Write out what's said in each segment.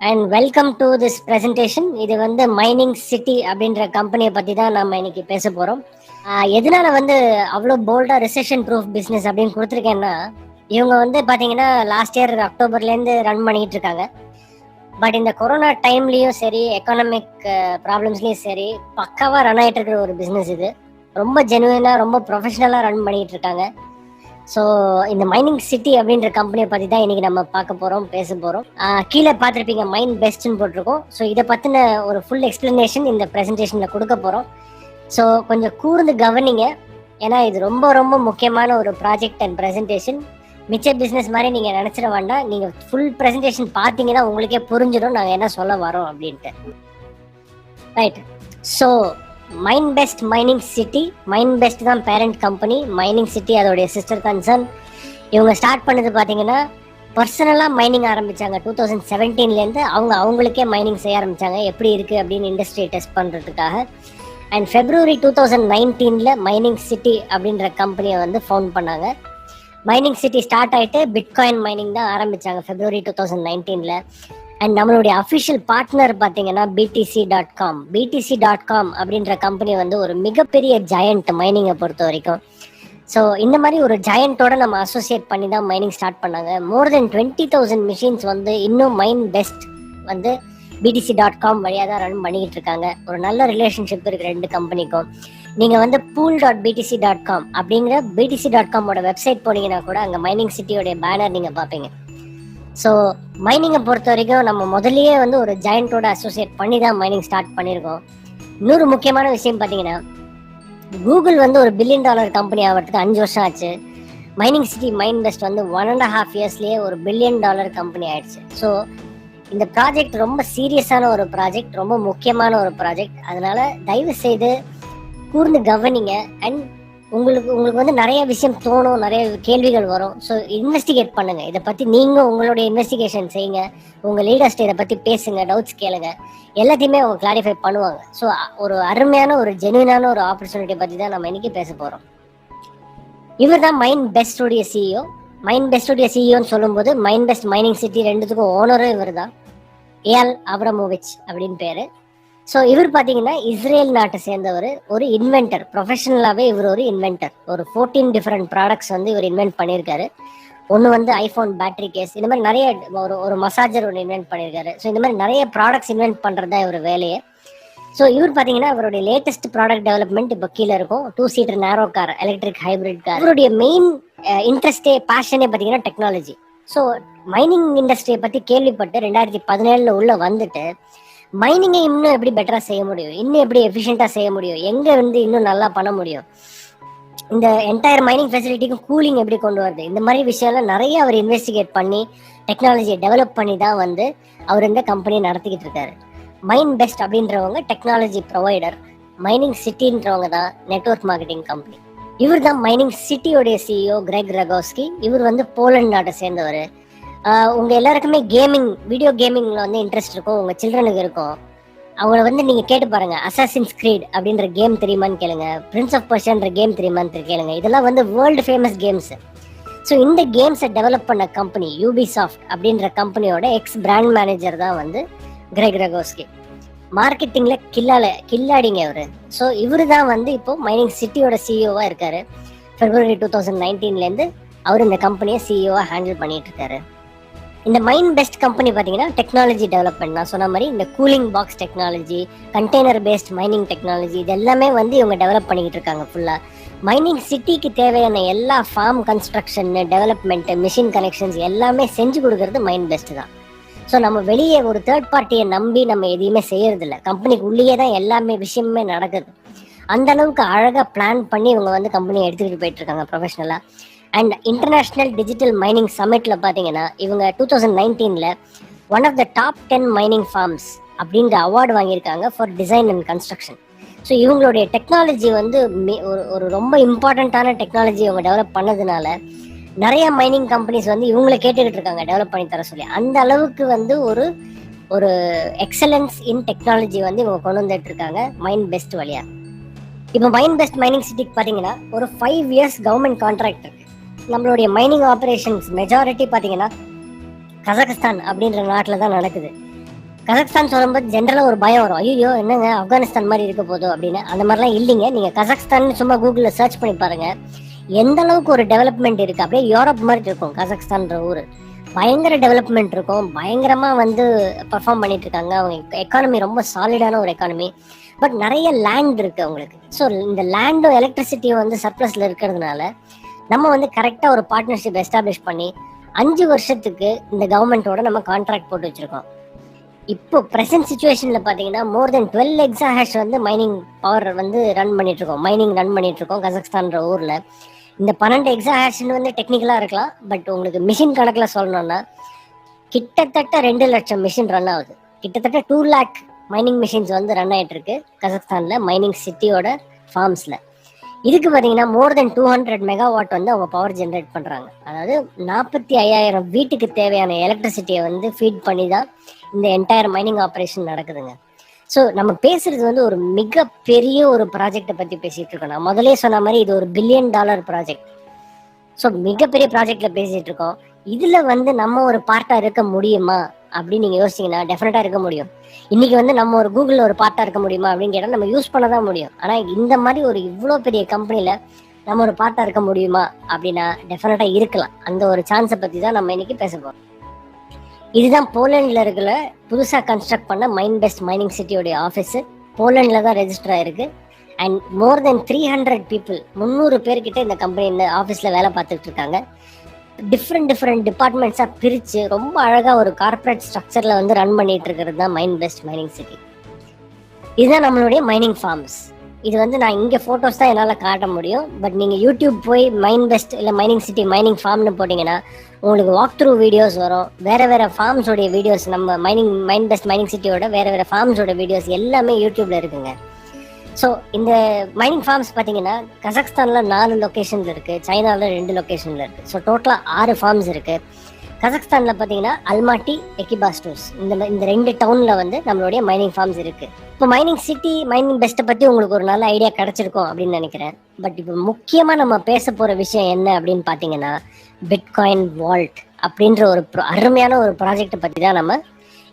And welcome to this presentation. இது வந்து mining city அப்படின்ற கம்பெனியை பற்றி தான் நம்ம இன்னைக்கு பேச போகிறோம். எதனால வந்து அவ்வளோ போல்டாக ரிசெஷன் ப்ரூஃப் பிஸ்னஸ் அப்படின்னு கொடுத்துருக்கேன்னா, இவங்க வந்து பார்த்தீங்கன்னா லாஸ்ட் இயர் அக்டோபர்லேருந்து ரன் பண்ணிக்கிட்டு இருக்காங்க. பட் இந்த கொரோனா டைம்லேயும் சரி, எக்கானமிக் ப்ராப்ளம்ஸ்லேயும் சரி, பக்காவாக ரன் ஆகிட்டு இருக்கிற ஒரு பிஸ்னஸ் இது. ரொம்ப ஜெனுவினாக, ரொம்ப ப்ரொஃபஷனலாக ரன் பண்ணிக்கிட்டு இருக்காங்க. ஸோ இந்த மைனிங் சிட்டி அப்படின்ற கம்பெனியை பற்றி தான் இன்னைக்கு நம்ம பார்க்க போகிறோம், பேச போகிறோம். கீழே பார்த்துருப்பீங்க மைன் பெஸ்ட்னு போட்டிருக்கோம். ஸோ இதை பற்றின ஒரு ஃபுல் எக்ஸ்பிளனேஷன் இந்த ப்ரெசன்டேஷனில் கொடுக்க போகிறோம். ஸோ கொஞ்சம் கூர்ந்து கவனிங்க, ஏன்னா இது ரொம்ப ரொம்ப முக்கியமான ஒரு ப்ராஜெக்ட் அண்ட் ப்ரெசன்டேஷன். மிச்ச பிஸ்னஸ் மாதிரி நீங்கள் நினச்சிட வேண்டாம். நீங்கள் ஃபுல் ப்ரெசன்டேஷன் பார்த்தீங்கன்னா உங்களுக்கே புரிஞ்சிடும் நாங்கள் என்ன சொல்ல வரோம் அப்படின்ட்டு. ரைட். ஸோ மைன் பெஸ்ட் மைனிங் சிட்டி, மைன் பெஸ்ட் தான் பேரண்ட் கம்பெனி, மைனிங் சிட்டி அதோடைய சிஸ்டர் கன்சர்ன். இவங்க ஸ்டார்ட் பண்ணது பார்த்தீங்கன்னா பர்சனலாக மைனிங் ஆரம்பித்தாங்க 2017லேருந்து. அவங்களுக்கே மைனிங் செய்ய ஆரம்பித்தாங்க, எப்படி இருக்குது அப்படின்னு இண்டஸ்ட்ரியை டெஸ்ட் பண்ணுறதுக்காக. அண்ட் February 2019 மைனிங் சிட்டி அப்படின்ற கம்பெனியை வந்து ஃபவுண்ட் பண்ணாங்க. மைனிங் சிட்டி ஸ்டார்ட் ஆகிட்டு பிட்காயின் மைனிங் தான் ஆரம்பித்தாங்க February 2019. அண்ட் நம்மளுடைய அஃபிஷியல் பார்ட்னர் பார்த்தீங்கன்னா BTC.com. BTC.com அப்படின்ற கம்பெனி வந்து ஒரு மிகப்பெரிய ஜெயண்ட் மைனிங்கை பொறுத்த வரைக்கும். ஸோ இந்த மாதிரி ஒரு ஜெயண்டோட நம்ம அசோசியேட் பண்ணி தான் மைனிங் ஸ்டார்ட் பண்ணாங்க. மோர் தென் 20,000 மிஷின்ஸ் வந்து இன்னும் மைன் பெஸ்ட் வந்து BTC.com வழியாக தான் ரன் பண்ணிக்கிட்டு இருக்காங்க. ஒரு நல்ல ரிலேஷன்ஷிப் இருக்குது ரெண்டு கம்பெனிக்கும். நீங்கள் வந்து pool.btc.com அப்படிங்கிற BTC.com-ஓட வெப்சைட் போனீங்கன்னா கூட அங்கே மைனிங் சிட்டியோடைய பேனர் நீங்கள் பார்ப்பீங்க. ஸோ மைனிங்கை பொறுத்த வரைக்கும் நம்ம முதல்லயே வந்து ஒரு ஜெயண்டோட அசோசியேட் பண்ணி தான் மைனிங் ஸ்டார்ட் பண்ணியிருக்கோம். இன்னொரு முக்கியமான விஷயம் பார்த்தீங்கன்னா, கூகுள் வந்து ஒரு $1 பில்லியன் கம்பெனி ஆகிறதுக்கு 5 வருஷம் ஆச்சு. மைனிங் சிட்டி மைன் பெஸ்ட் வந்து 1.5 இயர்ஸ்லேயே ஒரு $1 பில்லியன் கம்பெனி ஆயிடுச்சு. ஸோ இந்த ப்ராஜெக்ட் ரொம்ப சீரியஸான ஒரு ப்ராஜெக்ட், ரொம்ப முக்கியமான ஒரு ப்ராஜெக்ட். அதனால தயவு செய்து கூர்ந்து கவனிங்க. அண்ட் உங்களுக்கு வந்து நிறைய விஷயம் தோணும், நிறைய கேள்விகள் வரும். ஸோ இன்வெஸ்டிகேட் பண்ணுங்க, இதை பற்றி நீங்கள் உங்களுடைய இன்வெஸ்டிகேஷன் செய்யுங்க, உங்கள் லீடர்ஸ்ட்டு இதை பற்றி பேசுங்க, டவுட்ஸ் கேளுங்க, எல்லாத்தையுமே அவங்க கிளாரிஃபை பண்ணுவாங்க. ஸோ ஒரு அருமையான ஒரு ஜெனுவினான ஒரு ஆப்பர்ச்சுனிட்டியை பற்றி தான் நம்ம இன்னைக்கு பேச போகிறோம். இவர் தான் மைன் பெஸ்டோடைய சிஇஓ. மைன் பெஸ்டோடைய சிஇஓன்னு சொல்லும்போது மைன் பெஸ்ட் மைனிங் சிட்டி ரெண்டுத்துக்கும் ஓனரும் இவர் தான், ஏல் அப்ரமோவிச் அப்படின்னு பேர். ஸோ இவர் பார்த்தீங்கன்னா இஸ்ரேல் நாட்டை சேர்ந்தவர், ஒரு இன்வென்டர். ப்ரொஃபஷனலாகவே இவர் ஒரு இன்வென்டர். ஒரு 14 டிஃப்ரெண்ட் ப்ராடக்ட்ஸ் வந்து இவர் இன்வென்ட் பண்ணியிருக்காரு. ஒன்று வந்து ஐஃபோன் பேட்டரி கேஸ், இந்த மாதிரி நிறைய ஒரு மசாஜர் ஒன்று இன்வென்ட் பண்ணியிருக்காரு. ஸோ இந்த மாதிரி நிறைய ப்ராடக்ட்ஸ் இன்வென்ட் பண்ணுறது தான் இவர் வேலையே. ஸோ இவர் பார்த்தீங்கன்னா அவருடைய லேட்டஸ்ட் ப்ராடக்ட் டெவலப்மெண்ட் இப்போ கீழே இருக்கும். 2 சீட்டர் நேரோ கார், எலக்ட்ரிக் ஹைப்ரிட் கார். இவருடைய மெயின் இன்ட்ரெஸ்டே, பேஷனே பார்த்தீங்கன்னா டெக்னாலஜி. ஸோ மைனிங் இண்டஸ்ட்ரியை பற்றி கேள்விப்பட்டு 2017 உள்ள வந்துட்டு மைனிங்கை இன்னும் எப்படி பெட்டராக செய்ய முடியும், இன்னும் எப்படி எஃபிஷியண்டாக செய்ய முடியும், எங்கே வந்து இன்னும் நல்லா பண்ண முடியும், இந்த என்டையர் மைனிங் ஃபெசிலிட்டிக்கும் கூலிங் எப்படி கொண்டு வருது, இந்த மாதிரி விஷயம்லாம் நிறைய அவர் இன்வெஸ்டிகேட் பண்ணி டெக்னாலஜியை டெவலப் பண்ணி தான் வந்து அவர் இந்த கம்பெனியை நடத்திக்கிட்டு இருக்காரு. மைன் பெஸ்ட் அப்படின்றவங்க டெக்னாலஜி ப்ரொவைடர், மைனிங் சிட்டின்றவங்க தான் நெட்வொர்க் மார்க்கெட்டிங் கம்பெனி. இவர் தான் மைனிங் சிட்டியோடைய சிஇஓ கிரெக் ரகோஸ்கி. இவர் வந்து போலண்ட் நாட்டை சேர்ந்தவர். உங்க எல்லாருக்குமே கேமிங், வீடியோ கேமிங்ல வந்து இன்ட்ரெஸ்ட் இருக்கும், உங்க சில்ட்ரனுக்கு இருக்கும். அவங்கள வந்து நீங்க கேட்டு பாருங்க, அசாசின்ஸ் கிரீட் அப்படின்ற கேம் தெரியுமான்னு கேளுங்க, பிரின்ஸ் ஆஃப் பர்ஷியான்ற கேம் தெரியுமான்னு கேளுங்க. இதெல்லாம் வந்து வேர்ல்டு ஃபேமஸ் கேம்ஸ். ஸோ இந்த கேம்ஸை டெவலப் பண்ண கம்பெனி யூபிசாஃப்ட் அப்படின்ற கம்பெனியோட எக்ஸ் பிராண்ட் மேனேஜர் தான் வந்து கிரெக் ரகோஸ்கி. மார்க்கெட்டிங்ல கில்லாடிங்க அவரு. ஸோ இவரு தான் வந்து இப்போ மைனிங் சிட்டியோட சிஇஓவா இருக்காரு. February 2019 அவர் இந்த கம்பெனியை சிஇஓவா ஹேண்டில் பண்ணிட்டு இருக்காரு. இந்த மைன் பெஸ்ட் கம்பெனி பார்த்தீங்கன்னா டெக்னாலஜி டெவலப்மெண்ட், நான் சொன்ன மாதிரி இந்த cooling box technology, container based mining technology, இது எல்லாமே வந்து இவங்க டெவலப் பண்ணிக்கிட்டு இருக்காங்க ஃபுல்லாக. மைனிங் சிட்டிக்கு தேவையான எல்லா farm construction, development, machine connections எல்லாமே செஞ்சு கொடுக்கறது மைன் பெஸ்ட் தான். ஸோ நம்ம வெளியே ஒரு தேர்ட் பார்ட்டியை நம்பி நம்ம எதையுமே செய்யறதில்ல, கம்பெனிக்கு உள்ளேயே தான் எல்லாமே விஷயமே நடக்குது. அந்த அளவுக்கு அழகாக பிளான் பண்ணி இவங்க வந்து கம்பெனியை எடுத்துக்கிட்டு போயிட்டு இருக்காங்க ப்ரொஃபஷனலாக. அண்ட் இன்டர்நேஷ்னல் டிஜிட்டல் மைனிங் சமிட்ல பார்த்தீங்கன்னா இவங்க 2019 one of the top 10 mining farms அப்படின்ற அவார்டு வாங்கியிருக்காங்க for design and construction. So இவங்களுடைய டெக்னாலஜி வந்து ஒரு ரொம்ப இம்பார்ட்டண்ட்டான டெக்னாலஜி இவங்க டெவலப் பண்ணதுனால நிறைய மைனிங் கம்பெனிஸ் வந்து இவங்களை கேட்டுக்கிட்டு இருக்காங்க டெவலப் பண்ணி தர சொல்லி. அந்த அளவுக்கு வந்து ஒரு எக்ஸலன்ஸ் இன் டெக்னாலஜி வந்து இவங்க கொண்டு வந்துட்டு இருக்காங்க மைன் பெஸ்ட் வழியா. இப்போ மைன் பெஸ்ட் மைனிங் சிட்டிக்கு பார்த்தீங்கன்னா ஒரு 5 இயர்ஸ் கவர்மெண்ட் கான்ட்ராக்ட் இருக்கு. நம்மளுடைய மைனிங் ஆப்ரேஷன்ஸ் மெஜாரிட்டி பார்த்தீங்கன்னா கசகஸ்தான் அப்படின்ற நாட்டில் தான் நடக்குது. கசக்ஸ்தான் சொல்லும்போது ஜென்ரலாக ஒரு பயம் வரும், ஐயோ என்னங்க ஆப்கானிஸ்தான் மாதிரி இருக்க போதோ அப்படின்னு. அந்த மாதிரிலாம் இல்லைங்க. நீங்கள் கசக்ஸ்தான் சும்மா கூகுளில் சர்ச் பண்ணி பாருங்க, எந்த அளவுக்கு ஒரு டெவலப்மெண்ட் இருக்கு. அப்படியே யூரோப் மாதிரி இருக்கும் கசக்ஸ்தான்ற ஊர். பயங்கர டெவலப்மெண்ட் இருக்கும், பயங்கரமா வந்து பெர்ஃபார்ம் பண்ணிட்டு இருக்காங்க. அவங்க எக்கானமி ரொம்ப சாலிடான ஒரு எக்கானமி. பட் நிறைய லேண்ட் இருக்கு அவங்களுக்கு. ஸோ இந்த லேண்டும் எலக்ட்ரிசிட்டியும் வந்து சர்ப்ளஸ்ல இருக்கிறதுனால நம்ம வந்து கரெக்டா ஒரு பார்ட்னர்ஷிப் எஸ்டாப்ளிஷ் பண்ணி 5 வருஷத்துக்கு இந்த கவர்மெண்டோட நம்ம கான்ட்ராக்ட் போட்டு வச்சிருக்கோம். இப்போ ப்ரெசென்ட் சுச்சுவேஷன்ல பாத்தீங்கன்னா மோர் தென் 12 எக்ஸாஹாஷ் வந்து மைனிங் பவர் வந்து மைனிங் ரன் பண்ணிட்டு இருக்கோம் கசக்ஸ்தான்ற ஊர்ல. இந்த 12 எக்ஸாஹாஷ்னு வந்து டெக்னிக்கலா இருக்கலாம், பட் உங்களுக்கு மிஷின் கணக்குல சொல்லணும்னா கிட்டத்தட்ட 2 லட்சம் மிஷின் ரன் ஆகுது. கிட்டத்தட்ட 2 லேக் மைனிங் மிஷின்ஸ் வந்து ரன் ஆயிட்டு இருக்கு கசக்ஸ்தான்ல மைனிங் சிட்டியோட ஃபார்ம்ஸ்ல. இதுக்கு பாத்தீங்கன்னா மோர் தென் 200 மெகாவாட் வந்து அவங்க பவர் ஜென்ரேட் பண்றாங்க. அதாவது 45,000 வீட்டுக்கு தேவையான எலக்ட்ரிசிட்டியை வந்து ஃபீட் பண்ணி தான் இந்த என்டையர் மைனிங் ஆப்ரேஷன் நடக்குதுங்க. ஸோ நம்ம பேசுறது வந்து ஒரு மிகப்பெரிய ஒரு ப்ராஜெக்டை பத்தி பேசிட்டு இருக்கோம். நான் முதலே சொன்ன மாதிரி இது ஒரு $1 பில்லியன் ப்ராஜெக்ட். ஸோ மிகப்பெரிய ப்ராஜெக்ட்ல பேசிட்டு இருக்கோம். இதுல வந்து நம்ம ஒரு பார்ட்டா இருக்க முடியுமா அப்படின்னு நீங்க யோசிச்சீங்கன்னா டெஃபினட்டா இருக்க முடியும். இன்னைக்கு வந்து நம்ம ஒரு கூகுள்ல ஒரு பார்ட்டா இருக்க முடியுமா அப்படின்னு கேட்டா நம்ம யூஸ் பண்ணதான் முடியும். ஆனா இந்த மாதிரி ஒரு இவ்வளோ பெரிய கம்பெனில நம்ம ஒரு பார்ட்டா இருக்க முடியுமா அப்படின்னா டெஃபினட்டா இருக்கலாம். அந்த ஒரு சான்ஸை பத்தி தான் நம்ம இன்னைக்கு பேச போறோம். இதுதான் போலண்ட்ல இருக்கிற புதுசா கன்ஸ்ட்ரக்ட் பண்ண மைண்ட் பெஸ்ட் மைனிங் சிட்டியோட ஆஃபீஸ். போலண்ட்ல தான் ரெஜிஸ்டர் ஆயிருக்கு. அண்ட் மோர் தென் 300 பீப்புள், 300 பேர்கிட்ட இந்த கம்பெனி இந்த ஆஃபீஸில் வேலை பார்த்துட்டு இருக்காங்க. டிஃப்ரெண்ட் டிபார்ட்மெண்ட்ஸாக பிரித்து ரொம்ப அழகாக ஒரு கார்பரேட் ஸ்ட்ரக்சரில் வந்து ரன் பண்ணிட்டு இருக்கிறது தான் மைண்ட் பெஸ்ட் மைனிங் சிட்டி. இதுதான் நம்மளுடைய மைனிங் ஃபார்ம்ஸ். இது வந்து நான் இங்கே ஃபோட்டோஸ் தான் என்னால் காட்ட முடியும். பட் நீங்கள் யூடியூப் போய் மைண்ட் பெஸ்ட் இல்லை மைனிங் சிட்டி மைனிங் ஃபார்ம்னு போட்டிங்கன்னா உங்களுக்கு வாக் த்ரூ வீடியோஸ் வரும். வேறு ஃபார்ம்ஸோடைய வீடியோஸ், நம்ம மைண்ட் பெஸ்ட் மைனிங் சிட்டியோட வேறு ஃபார்ம்ஸோட வீடியோஸ் எல்லாமே யூடியூப்ல இருக்குங்க. ஸோ இந்த மைனிங் ஃபார்ம்ஸ் பார்த்தீங்கன்னா கசக்ஸ்தான்ல 4 லொக்கேஷன்ல இருக்கு, சைனால 2 லொக்கேஷன்ல இருக்கு. ஸோ டோட்டலாக 6 ஃபார்ம்ஸ் இருக்கு. கசக்ஸ்தான்ல பார்த்தீங்கன்னா அல்மாட்டி, எக்கிபாஸ்டூஸ், இந்த 2 டவுன்ல வந்து நம்மளுடைய மைனிங் ஃபார்ம்ஸ் இருக்கு. இப்போ மைனிங் சிட்டி மைனிங் பெஸ்ட்டை பற்றி உங்களுக்கு ஒரு நல்ல ஐடியா கிடைச்சிருக்கும் அப்படின்னு நினைக்கிறேன். பட் இப்போ முக்கியமாக நம்ம பேச போகிற விஷயம் என்ன அப்படின்னு பார்த்தீங்கன்னா பிட்காயின் வால்ட் அப்படின்ற ஒரு அருமையான ஒரு ப்ராஜெக்டை பற்றி தான் நம்ம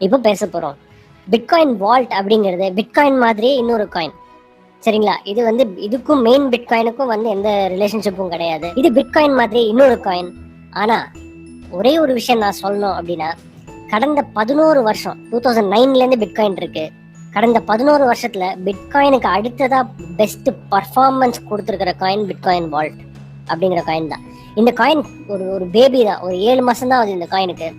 இப்போ பேச போகிறோம். பிட்காயின் வால்ட் அப்படிங்கிறது பிட்காயின் மாதிரியே இன்னொரு காயின், சரிங்களா? இது வந்து இதுக்கும் மெயின் பிட்காயினுக்கும் வந்து எந்த ரிலேஷன்ஷிப்பும் கிடையாது. இது பிட்காயின் மாதிரியே இன்னொரு காயின். ஆனா ஒரே ஒரு விஷயம் நான் சொல்லணும் அப்படின்னா, கடந்த 11 வருஷம் 2009 பிட்காயின் இருக்கு. கடந்த 11 வருஷத்துல பிட்காயினுக்கு அடுத்ததா பெஸ்ட் பர்ஃபார்மன்ஸ் கொடுத்துருக்கிற காயின் பிட்காயின் வால்ட் அப்படிங்கிற காயின் தான். இந்த காயின் ஒரு பேபி தான், ஒரு 7 மாசம் தான் அது இந்த காயினுக்கு.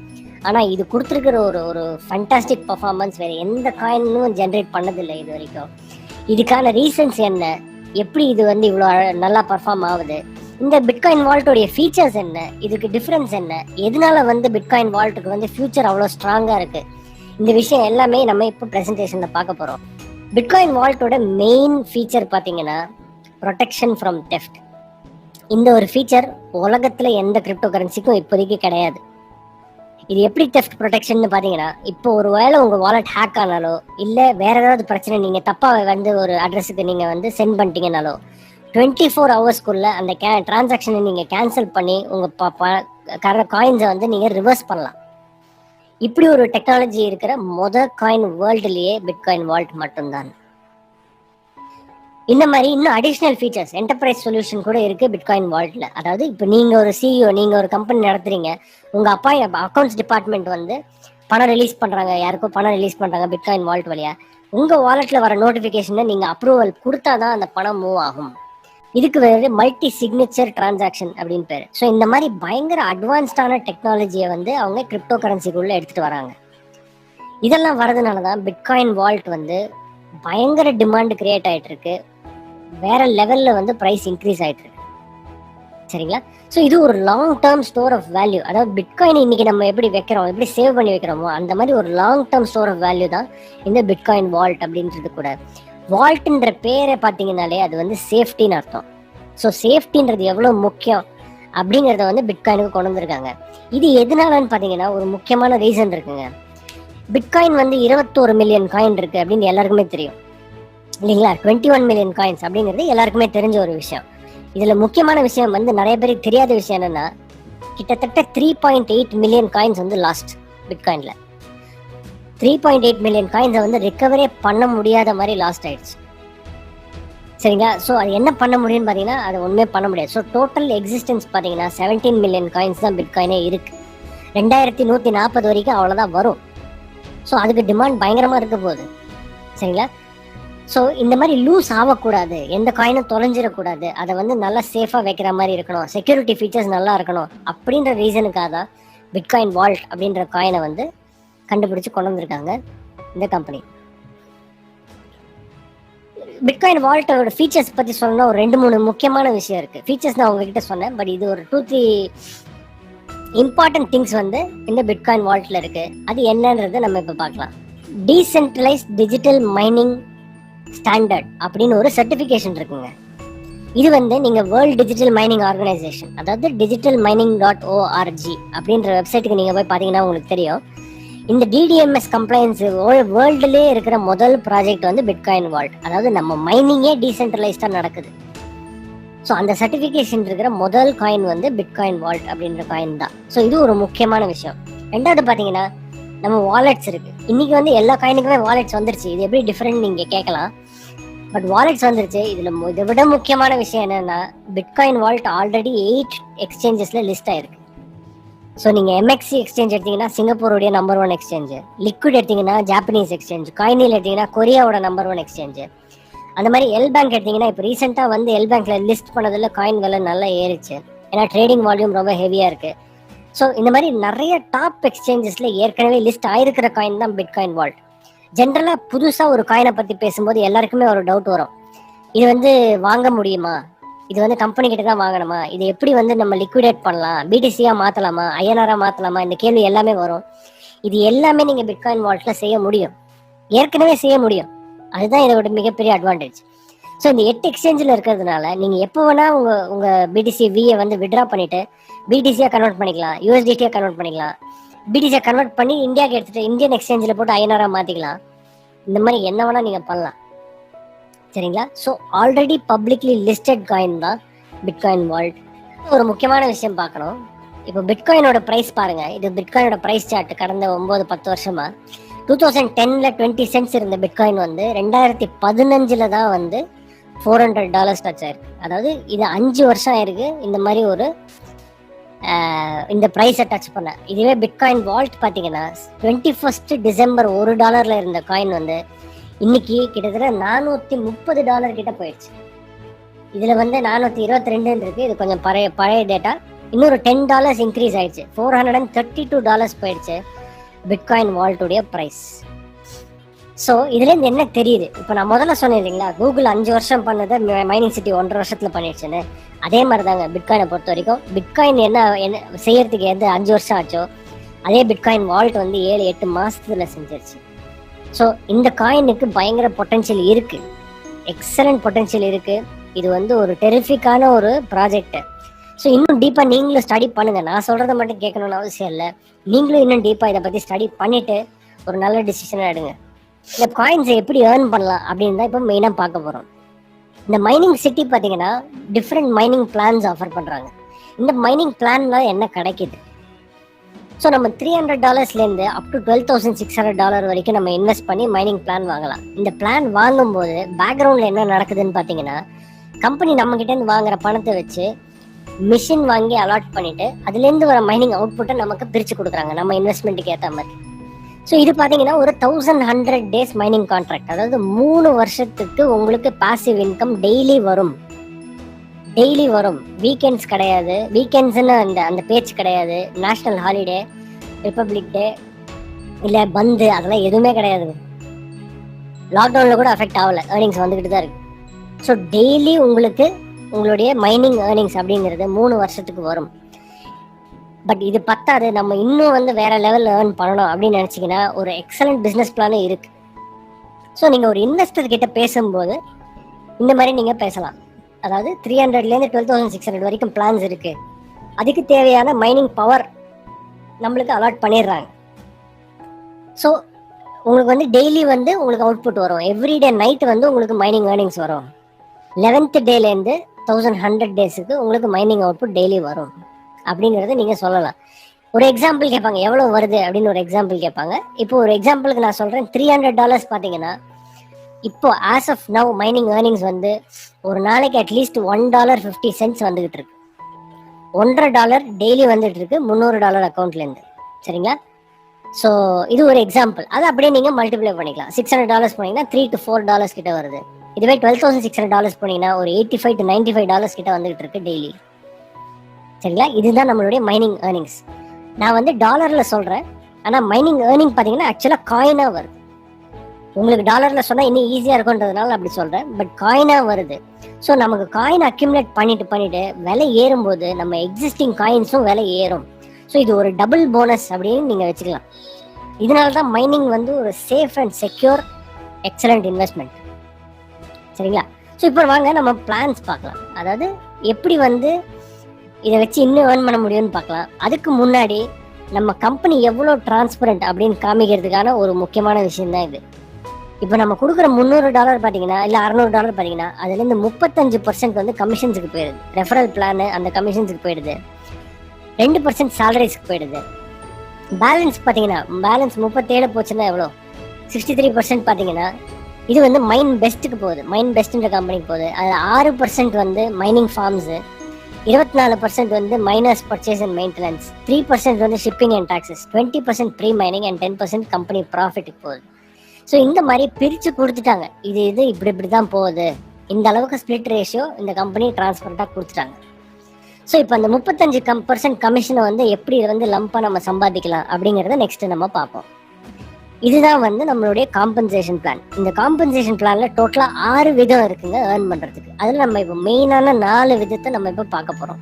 ஆனா இது கொடுத்துருக்கிற ஒரு ஃபண்டாஸ்டிக் பர்ஃபார்மன்ஸ் வேற எந்த காயினும் ஜென்ரேட் பண்ணதில்லை இது வரைக்கும். இதுக்கான ரீசன்ஸ் என்ன, எப்படி இது வந்து இவ்வளோ நல்லா பர்ஃபார்ம் ஆகுது, இந்த பிட்காயின் வால்ட்டோடைய ஃபீச்சர்ஸ் என்ன, இதுக்கு டிஃப்ரென்ஸ் என்ன, எதனால வந்து பிட்காயின் வால்ட்டுக்கு வந்து ஃபியூச்சர் அவ்வளோ ஸ்ட்ராங்காக இருக்கு, இந்த விஷயம் எல்லாமே நம்ம இப்போ ப்ரெசன்டேஷன்ல பார்க்க போகிறோம். பிட்காயின் வால்ட்டோட மெயின் ஃபீச்சர் பார்த்தீங்கன்னா ப்ரொடெக்ஷன் ஃப்ரம் தெஃப்ட். இந்த ஒரு ஃபீச்சர் உலகத்தில் எந்த கிரிப்டோ கரன்சிக்கும் இப்போதைக்கு கிடையாது. இது எப்படி தெஃப்ட் ப்ரொடெக்ஷன் பார்த்தீங்கன்னா, இப்போ ஒரு வேளை உங்கள் வாலெட் ஹேக் ஆனாலோ இல்லை வேற ஏதாவது பிரச்சனை, நீங்கள் தப்பாக வந்து ஒரு அட்ரஸுக்கு நீங்கள் வந்து சென்ட் பண்ணிட்டீங்கனாலோ 24 ஹவர்ஸ்க்குள்ள அந்த டிரான்சாக்ஷனை நீங்கள் கேன்சல் பண்ணி உங்கள் காயின்ஸை வந்து நீங்கள் ரிவர்ஸ் பண்ணலாம். இப்படி ஒரு டெக்னாலஜி இருக்கிற காயின் வேர்ல்டுலேயே பிட்காயின் வால்ட் மட்டும்தான். இந்த மாதிரி இன்னும் அடிஷ்னல் ஃபீச்சர்ஸ், என்டர்பிரைஸ் சொல்யூஷன் கூட இருக்கு பிட்காயின் வால்ட்ல. அதாவது இப்போ நீங்க ஒரு சிஇஓ, நீங்க ஒரு கம்பெனி நடத்துறீங்க, உங்க அப்பா அக்கௌண்ட்ஸ் டிபார்ட்மெண்ட் வந்து பணம் ரிலீஸ் பண்றாங்க, யாருக்கோ பணம் ரிலீஸ் பண்றாங்க பிட்காயின் வால்ட் வழியா, உங்க வாலெட்ல வர நோட்டிபிகேஷனை நீங்க அப்ரூவல் கொடுத்தாதான் அந்த பணம் மூவ் ஆகும். இதுக்கு வேறு மல்டி சிக்னேச்சர் டிரான்சாக்ஷன் அப்படின்னு பேரு. ஸோ இந்த மாதிரி பயங்கர அட்வான்ஸ்டான டெக்னாலஜியை வந்து அவங்க கிரிப்டோ கரன்சிக்குள்ள எடுத்துட்டு வராங்க. இதெல்லாம் வரதுனாலதான் பிட்காயின் வால்ட் வந்து பயங்கர டிமாண்ட் கிரியேட் ஆயிட்டு இருக்கு, வேற லெவல்ல வந்து பிரைஸ் இன்க்ரீஸ் ஆயிட்டு இருக்கு, சரிங்களா? ஸோ இது ஒரு long term store of value. அதாவது பிட்காயின் இன்னைக்கு நம்ம எப்படி வைக்கிறோம், எப்படி சேவ் பண்ணி வைக்கிறோமோ அந்த மாதிரி ஒரு long term store of value தான் இந்த பிட்காயின் வால்ட் அப்படின்றது கூட. வால்ட்ன்ற பேரை பார்த்தீங்கன்னாலே அது வந்து சேஃப்டின்னு அர்த்தம். ஸோ சேஃப்டின்றது எவ்வளோ முக்கியம் அப்படிங்கிறத வந்து பிட்காயினுக்கு கொண்டு வந்திருக்காங்க. இது எதனாலன்னு பார்த்தீங்கன்னா ஒரு முக்கியமான ரீசன் இருக்குங்க. பிட்காயின் வந்து 21 மில்லியன் காயின் இருக்கு அப்படின்னு எல்லாருக்குமே தெரியும் இல்லைங்களா? 21 மில்லியன் காயின்ஸ் அப்படிங்கிறது எல்லாருக்குமே தெரிஞ்ச ஒரு விஷயம். இதுல முக்கியமான விஷயம் வந்து நிறைய பேருக்கு தெரியாத விஷயம் என்னன்னா, கிட்டத்தட்ட 3.8 மில்லியன் காயின்ஸ் வந்து லாஸ்ட் பிட்காயின்ல. 3.8 மில்லியன் காயின்ஸை வந்து ரிகவரே பண்ண முடியாத மாதிரி லாஸ்ட் ஆயிடுச்சு. சரிங்களா? ஸோ அது என்ன பண்ண முடியும்னு பார்த்தீங்கன்னா அதை ஒன்றுமே பண்ண முடியாது. ஸோ டோட்டல் எக்ஸிஸ்டன்ஸ் பார்த்தீங்கன்னா 17 மில்லியன் காயின்ஸ் தான் பிட்காயினே இருக்குது. 2140 வரைக்கும் அவ்வளோதான் வரும். ஸோ அதுக்கு டிமாண்ட் பயங்கரமாக இருக்க போகுது. சரிங்களா? ஸோ இந்த மாதிரி லூஸ் ஆகக்கூடாது, எந்த காயினும் தொலைஞ்சிடக்கூடாது, அதை வந்து நல்லா சேஃபாக வைக்கிற மாதிரி இருக்கணும், செக்யூரிட்டி ஃபீச்சர்ஸ் நல்லா இருக்கணும் அப்படின்ற ரீசனுக்காக தான் பிட்காயின் வால்ட் அப்படின்ற காயினை வந்து கண்டுபிடிச்சு கொண்டு வந்திருக்காங்க இந்த கம்பெனி. பிட்காயின் வால்ட்டோட ஃபீச்சர்ஸ் பற்றி சொல்லணும்னா ஒரு 2-3 முக்கியமான விஷயம் இருக்குது. ஃபீச்சர்ஸ் நான் உங்ககிட்ட சொன்னேன், பட் இது ஒரு 2-3 இம்பார்ட்டன்ட் திங்ஸ் வந்து இந்த பிட்காயின் வால்ட்டில் இருக்குது. அது என்னன்றதை நம்ம இப்போ பார்க்கலாம். டீசென்ட்ரலைஸ்ட் டிஜிட்டல் மைனிங் ஸ்டாண்டர்ட் அப்படின்னு ஒரு சர்டிஃபிகேஷன் இருக்குங்க. இது வந்து நீங்கள் வேர்ல்டு டிஜிட்டல் மைனிங் ஆர்கனைசேஷன், அதாவது digitalmining.org அப்படின்ற வெப்சைட்டுக்கு நீங்கள் போய் பார்த்தீங்கன்னா உங்களுக்கு தெரியும். இந்த டிடிஎம்எஸ் கம்ப்ளைன்ஸ் வேர்ல்டுலேயே இருக்கிற முதல் ப்ராஜெக்ட் வந்து பிட்காயின் வால்ட். அதாவது நம்ம மைனிங்கே டீசென்ட்ரலைஸ்டாக நடக்குது. ஸோ அந்த சர்டிஃபிகேஷன் இருக்கிற முதல் காயின் வந்து பிட்காயின் வால்ட் அப்படின்ற காயின் தான். ஸோ இது ஒரு முக்கியமான விஷயம். ரெண்டாவது பார்த்தீங்கன்னா நம்ம வாலெட்ஸ் இருக்கு. இன்னைக்கு வந்து எல்லா காயினுக்குமே வாலெட்ஸ் வந்துருச்சு. இது எப்படி டிஃப்ரெண்ட் நீங்கள் கேட்கலாம், பட் வாலெட்ஸ் வந்துருச்சு. இதை விட முக்கியமான விஷயம் என்னன்னா பிட்காயின் வால்ட் ஆல்ரெடி 8 எக்ஸ்சேஞ்சஸ்ல லிஸ்ட் ஆயிருக்கு. ஸோ நீங்கள் எம்எக்சி எக்ஸ்சேஞ்ச் எடுத்தீங்கன்னா சிங்கப்பூருடைய நம்பர் 1 எக்ஸ்சேஞ்சு, லிக்விட் எடுத்தீங்கன்னா ஜாப்பனீஸ் எக்ஸ்சேஞ்ச், காயினில் எடுத்தீங்கன்னா கொரியாவோட நம்பர் 1 எக்ஸ்சேஞ்சு. அந்த மாதிரி எல் பேங்க் எடுத்தீங்கன்னா இப்போ ரீசெண்டாக வந்து எல் பேங்க்ல லிஸ்ட் பண்ணதில் காயின் விலை நல்லா ஏறிச்சு. ஏன்னா ட்ரேடிங் வால்யூம் ரொம்ப ஹெவியாக இருக்கு. ஸோ இந்த மாதிரி நிறைய டாப் எக்ஸ்சேஞ்சஸ்ல ஏற்கனவே லிஸ்ட் ஆயிருக்கிற காயின் தான் பிட்காயின் வால்ட். ஜென்ரலாக புதுசாக ஒரு காயினை பற்றி பேசும்போது எல்லாருக்குமே ஒரு டவுட் வரும். இது வந்து வாங்க முடியுமா, இது வந்து கம்பெனி கிட்ட தான் வாங்கணுமா, இது எப்படி வந்து நம்ம லிக்விடேட் பண்ணலாம், பிடிசியாக மாற்றலாமா, ஐஎன்ஆராக மாற்றலாமா, இந்த கேள்வி எல்லாமே வரும். இது எல்லாமே நீங்கள் பிட்காயின் வால்ட்டில் செய்ய முடியும், ஏற்கனவே செய்ய முடியும். அதுதான் இதோட மிகப்பெரிய அட்வான்டேஜ். ஸோ இந்த 8 எக்ஸ்சேஞ்சில் இருக்கிறதுனால நீங்கள் எப்போ வேணால் உங்கள் பிடிசி வியை வந்து விட்ரா பண்ணிவிட்டு பிடிசியாக கன்வெர்ட் பண்ணிக்கலாம், யூஎஸ்டிடியாக கன்வெர்ட் பண்ணிக்கலாம், பிடிசியை கன்வெர்ட் பண்ணி இந்தியாவுக்கு எடுத்துகிட்டு இந்தியன் எக்ஸ்சேஞ்சில் போட்டு ஐஎன்ஆராக மாற்றிக்கலாம். இந்த மாதிரி என்ன வேணால் நீங்கள் பண்ணலாம். சரிங்களா? So already publicly listed coin தான் பிட்காயின் வால்ட். ஒரு முக்கியமான விஷயம் பார்க்கணும். இப்போ பிட்காயினோட ப்ரைஸ் பாருங்கள். இது பிட்காயினோட ப்ரைஸ் சார்ட் கடந்த 9-10 வருஷமா 2010ல் 20 சென்ட்ஸ் இருந்த பிட்காயின் வந்து 2015 தான் வந்து $400 டச் ஆயிருக்கு. அதாவது இது 5 வருஷம் ஆயிருக்கு இந்த மாதிரி ஒரு இந்த ப்ரைஸை டச் பண்ண. இதுவே பிட்காயின் வால்ட் பார்த்தீங்கன்னா 21 டிசம்பர் $1 இருந்த காயின் வந்து இன்னைக்கு கிட்டத்தட்ட $430 கிட்ட போயிடுச்சு. இதில் வந்து 422 இருக்கு. இது கொஞ்சம் பழைய டேட்டா. இன்னொரு $10 இன்க்ரீஸ் ஆயிடுச்சு. $432 போயிடுச்சு பிட்காயின் வால்ட்டுடைய ப்ரைஸ். ஸோ இதுலேருந்து என்ன தெரியுது? இப்போ நான் முதல்ல சொன்னேன் இல்லைங்களா, கூகுள் 5 வருஷம் பண்ணதை மைனிங் சிட்டி 1.5 வருஷத்தில் பண்ணிடுச்சுன்னு. அதே மாதிரி தாங்க பிட்காயினை பொறுத்த வரைக்கும். பிட்காயின் என்ன செய்யறதுக்கு எந்த 5 வருஷம் ஆச்சோ அதே பிட்காயின் வால்ட் வந்து 7-8 மாசத்துல செஞ்சிருச்சு. ஸோ இந்த காயினுக்கு பயங்கர பொட்டன்ஷியல் இருக்கு, எக்ஸலண்ட் பொட்டன்ஷியல் இருக்கு. இது வந்து ஒரு டெரிஃபிக்கான ஒரு ப்ராஜெக்ட். ஸோ இன்னும் டீப்பாக நீங்களும் ஸ்டடி பண்ணுங்க. நான் சொல்றதை மட்டும் கேட்கணும்னு அவசியம் இல்லை. நீங்களும் இன்னும் டீப்பாக இதை பற்றி ஸ்டடி பண்ணிட்டு ஒரு நல்ல டிசிஷனாக எடுங்க. இந்த காயின்ஸை எப்படி ஏர்ன் பண்ணலாம் அப்படின்னு தான் இப்போ மெயினாக பார்க்க போகிறோம். இந்த மைனிங் சிட்டி பார்த்தீங்கன்னா டிஃப்ரெண்ட் மைனிங் பிளான்ஸ் ஆஃபர் பண்ணுறாங்க. இந்த மைனிங் பிளான்லாம் என்ன கிடைக்கிது? ஸோ நம்ம $300 அப் டு $12,600 வரைக்கும் நம்ம இன்வெஸ்ட் பண்ணி மைனிங் பிளான் வாங்கலாம். இந்த பிளான் வாங்கும்போது பேக்ரவுண்டில் என்ன நடக்குதுன்னு பார்த்தீங்கன்னா, கம்பெனி நம்மகிட்டேருந்து வாங்குற பணத்தை வச்சு மிஷின் வாங்கி அலாட் பண்ணிட்டு அதுலேருந்து வர மைனிங் அவுட்புட்டை நமக்கு பிரித்து கொடுக்குறாங்க நம்ம இன்வெஸ்ட்மெண்ட்டுக்கு ஏற்ற மாதிரி. ஸோ இது பார்த்தீங்கன்னா ஒரு 1100 days மைனிங் கான்ட்ராக்ட். அதாவது 3 வருஷத்துக்கு உங்களுக்கு பாசிவ் இன்கம் டெய்லி வரும். வீக்கெண்ட்ஸ் கிடையாது. வீக்கெண்ட்ஸ்ன்னு அந்த பேச்சு கிடையாது. நேஷ்னல் ஹாலிடே, ரிப்பப்ளிக் டே இல்லை பந்து அதெல்லாம் எதுவுமே கிடையாது. லாக்டவுனில் கூட அஃபெக்ட் ஆகலை, ஏர்னிங்ஸ் வந்துக்கிட்டு தான் இருக்கு. ஸோ டெய்லி உங்களுக்கு உங்களுடைய மைனிங் ஏர்னிங்ஸ் அப்படிங்கிறது 3 வருஷத்துக்கு வரும். பட் இது பத்தாது, நம்ம இன்னும் வந்து வேற லெவலில் ஏர்ன் பண்ணணும் அப்படின்னு நினச்சிங்கன்னா ஒரு எக்ஸலண்ட் பிஸ்னஸ் பிளானும் இருக்கு. ஸோ நீங்கள் ஒரு இன்வெஸ்டர் கிட்ட பேசும்போது இந்த மாதிரி நீங்கள் பேசலாம். அதாவது 300 $12,600 வரைக்கும் பிளான்ஸ் இருக்கு. அதுக்கு தேவையான மைனிங் பவர் நம்மளுக்கு அலாட் பண்ணிடுறாங்க. ஸோ உங்களுக்கு வந்து டெய்லி வந்து உங்களுக்கு அவுட்புட் வரும். எவ்ரிடே நைட் வந்து உங்களுக்கு மைனிங் ஏர்னிங்ஸ் வரும். 11th டேலேருந்து 1100 daysக்கு உங்களுக்கு மைனிங் அவுட்புட் டெய்லி வரும் அப்படிங்கிறத நீங்கள் சொல்லலாம். ஒரு எக்ஸாம்பிள் கேட்பாங்க, எவ்வளோ வருது அப்படின்னு ஒரு எக்ஸாம்பிள் கேட்பாங்க. இப்போ ஒரு எக்ஸாம்பிளுக்கு நான் சொல்கிறேன், $300 பார்த்தீங்கன்னா இப்போ as of now mining earnings வந்து ஒரு நாளைக்கு அட்லீஸ்ட் $1.50 வந்துகிட்டு இருக்கு. $1.50 டெய்லி வந்துட்டு இருக்கு $300 அக்கௌண்ட்லேருந்து. சரிங்களா? ஸோ இது ஒரு எக்ஸாம்பிள். அதை அப்படியே நீங்கள் மல்டிப்ளை பண்ணிக்கலாம். $600 போனீங்கன்னா $3 to $4 கிட்ட வருது. இதுவே $12,600 போனீங்கன்னா ஒரு $85 to $95 கிட்ட வந்துகிட்டு இருக்கு டெய்லி. சரிங்களா? இதுதான் நம்மளுடைய மைனிங் ஏர்னிங்ஸ். நான் வந்து டாலரில் சொல்கிறேன், ஆனால் மைனிங் ஏர்னிங் பார்த்தீங்கன்னா ஆக்சுவலாக காயினாக வருது. உங்களுக்கு டாலரில் சொன்னால் இன்னும் ஈஸியாக இருக்குன்றதுனால அப்படி சொல்கிறேன், பட் காயினாக வருது. ஸோ நமக்கு காயின் அக்யூமுலேட் பண்ணிட்டு விலை ஏறும்போது நம்ம எக்ஸிஸ்டிங் காயின்ஸும் விலை ஏறும். ஸோ இது ஒரு டபுள் போனஸ் அப்படின்னு நீங்கள் வச்சுக்கலாம். இதனால தான் மைனிங் வந்து ஒரு safe and secure excellent investment. சரிங்களா? ஸோ இப்போ வாங்க நம்ம பிளான்ஸ் பார்க்கலாம். அதாவது எப்படி வந்து இதை வச்சு இன்னும் ஏர்ன் பண்ண முடியும்னு பார்க்கலாம். அதுக்கு முன்னாடி நம்ம கம்பெனி எவ்வளோ டிரான்ஸ்பரண்ட் அப்படின்னு காமிக்கிறதுக்கான ஒரு முக்கியமான விஷயம் தான் இது. இப்போ நம்ம கொடுக்குற $300 பார்த்தீங்கன்னா இல்லை $600 பார்த்தீங்கன்னா அதுலேருந்து 35% வந்து கமிஷன்ஸுக்கு போயிடுது. ரெஃபரல் பிளானு அந்த கமிஷன்ஸுக்கு போயிடுது. 2% சேலரிஸ்க்கு போயிடுது. பேலன்ஸ் பார்த்தீங்கன்னா பேலன்ஸ் 37 போச்சுன்னா எவ்வளோ, 63% பார்த்தீங்கன்னா இது வந்து மைன் பெஸ்ட்டுக்கு போகுது. மைன் பெஸ்ட்ன்ற கம்பெனிக்கு போகுது. அது 6% வந்து மைனிங் ஃபார்ம்ஸு, 24% வந்து மைனர்ஸ் பர்ச்சேஸ் அண்ட் மெயின்டெனன்ஸ், 3% வந்து shipping and taxes, 20% pre mining and 10% company ப்ராஃபிட்டுக்கு போகுது. ஸோ இந்த மாதிரி பிரித்து கொடுத்துட்டாங்க. இது இப்படி தான் போகுது. இந்த அளவுக்கு ஸ்பிளிட் ரேஷியோ இந்த கம்பெனி டிரான்ஸ்பரண்டாக கொடுத்துட்டாங்க. ஸோ இப்போ அந்த 35% கமிஷனை வந்து எப்படி வந்து லம்பாக நம்ம சம்பாதிக்கலாம் அப்படிங்கிறத நெக்ஸ்ட் நம்ம பார்ப்போம். இதுதான் வந்து நம்மளுடைய காம்பன்சேஷன் பிளான். இந்த காம்பன்சேஷன் பிளான்ல டோட்டலாக 6 விதம் இருக்குங்க ஏர்ன் பண்ணுறதுக்கு. அதில் நம்ம இப்போ மெயினான 4 விதத்தை நம்ம இப்போ பார்க்க போகிறோம்.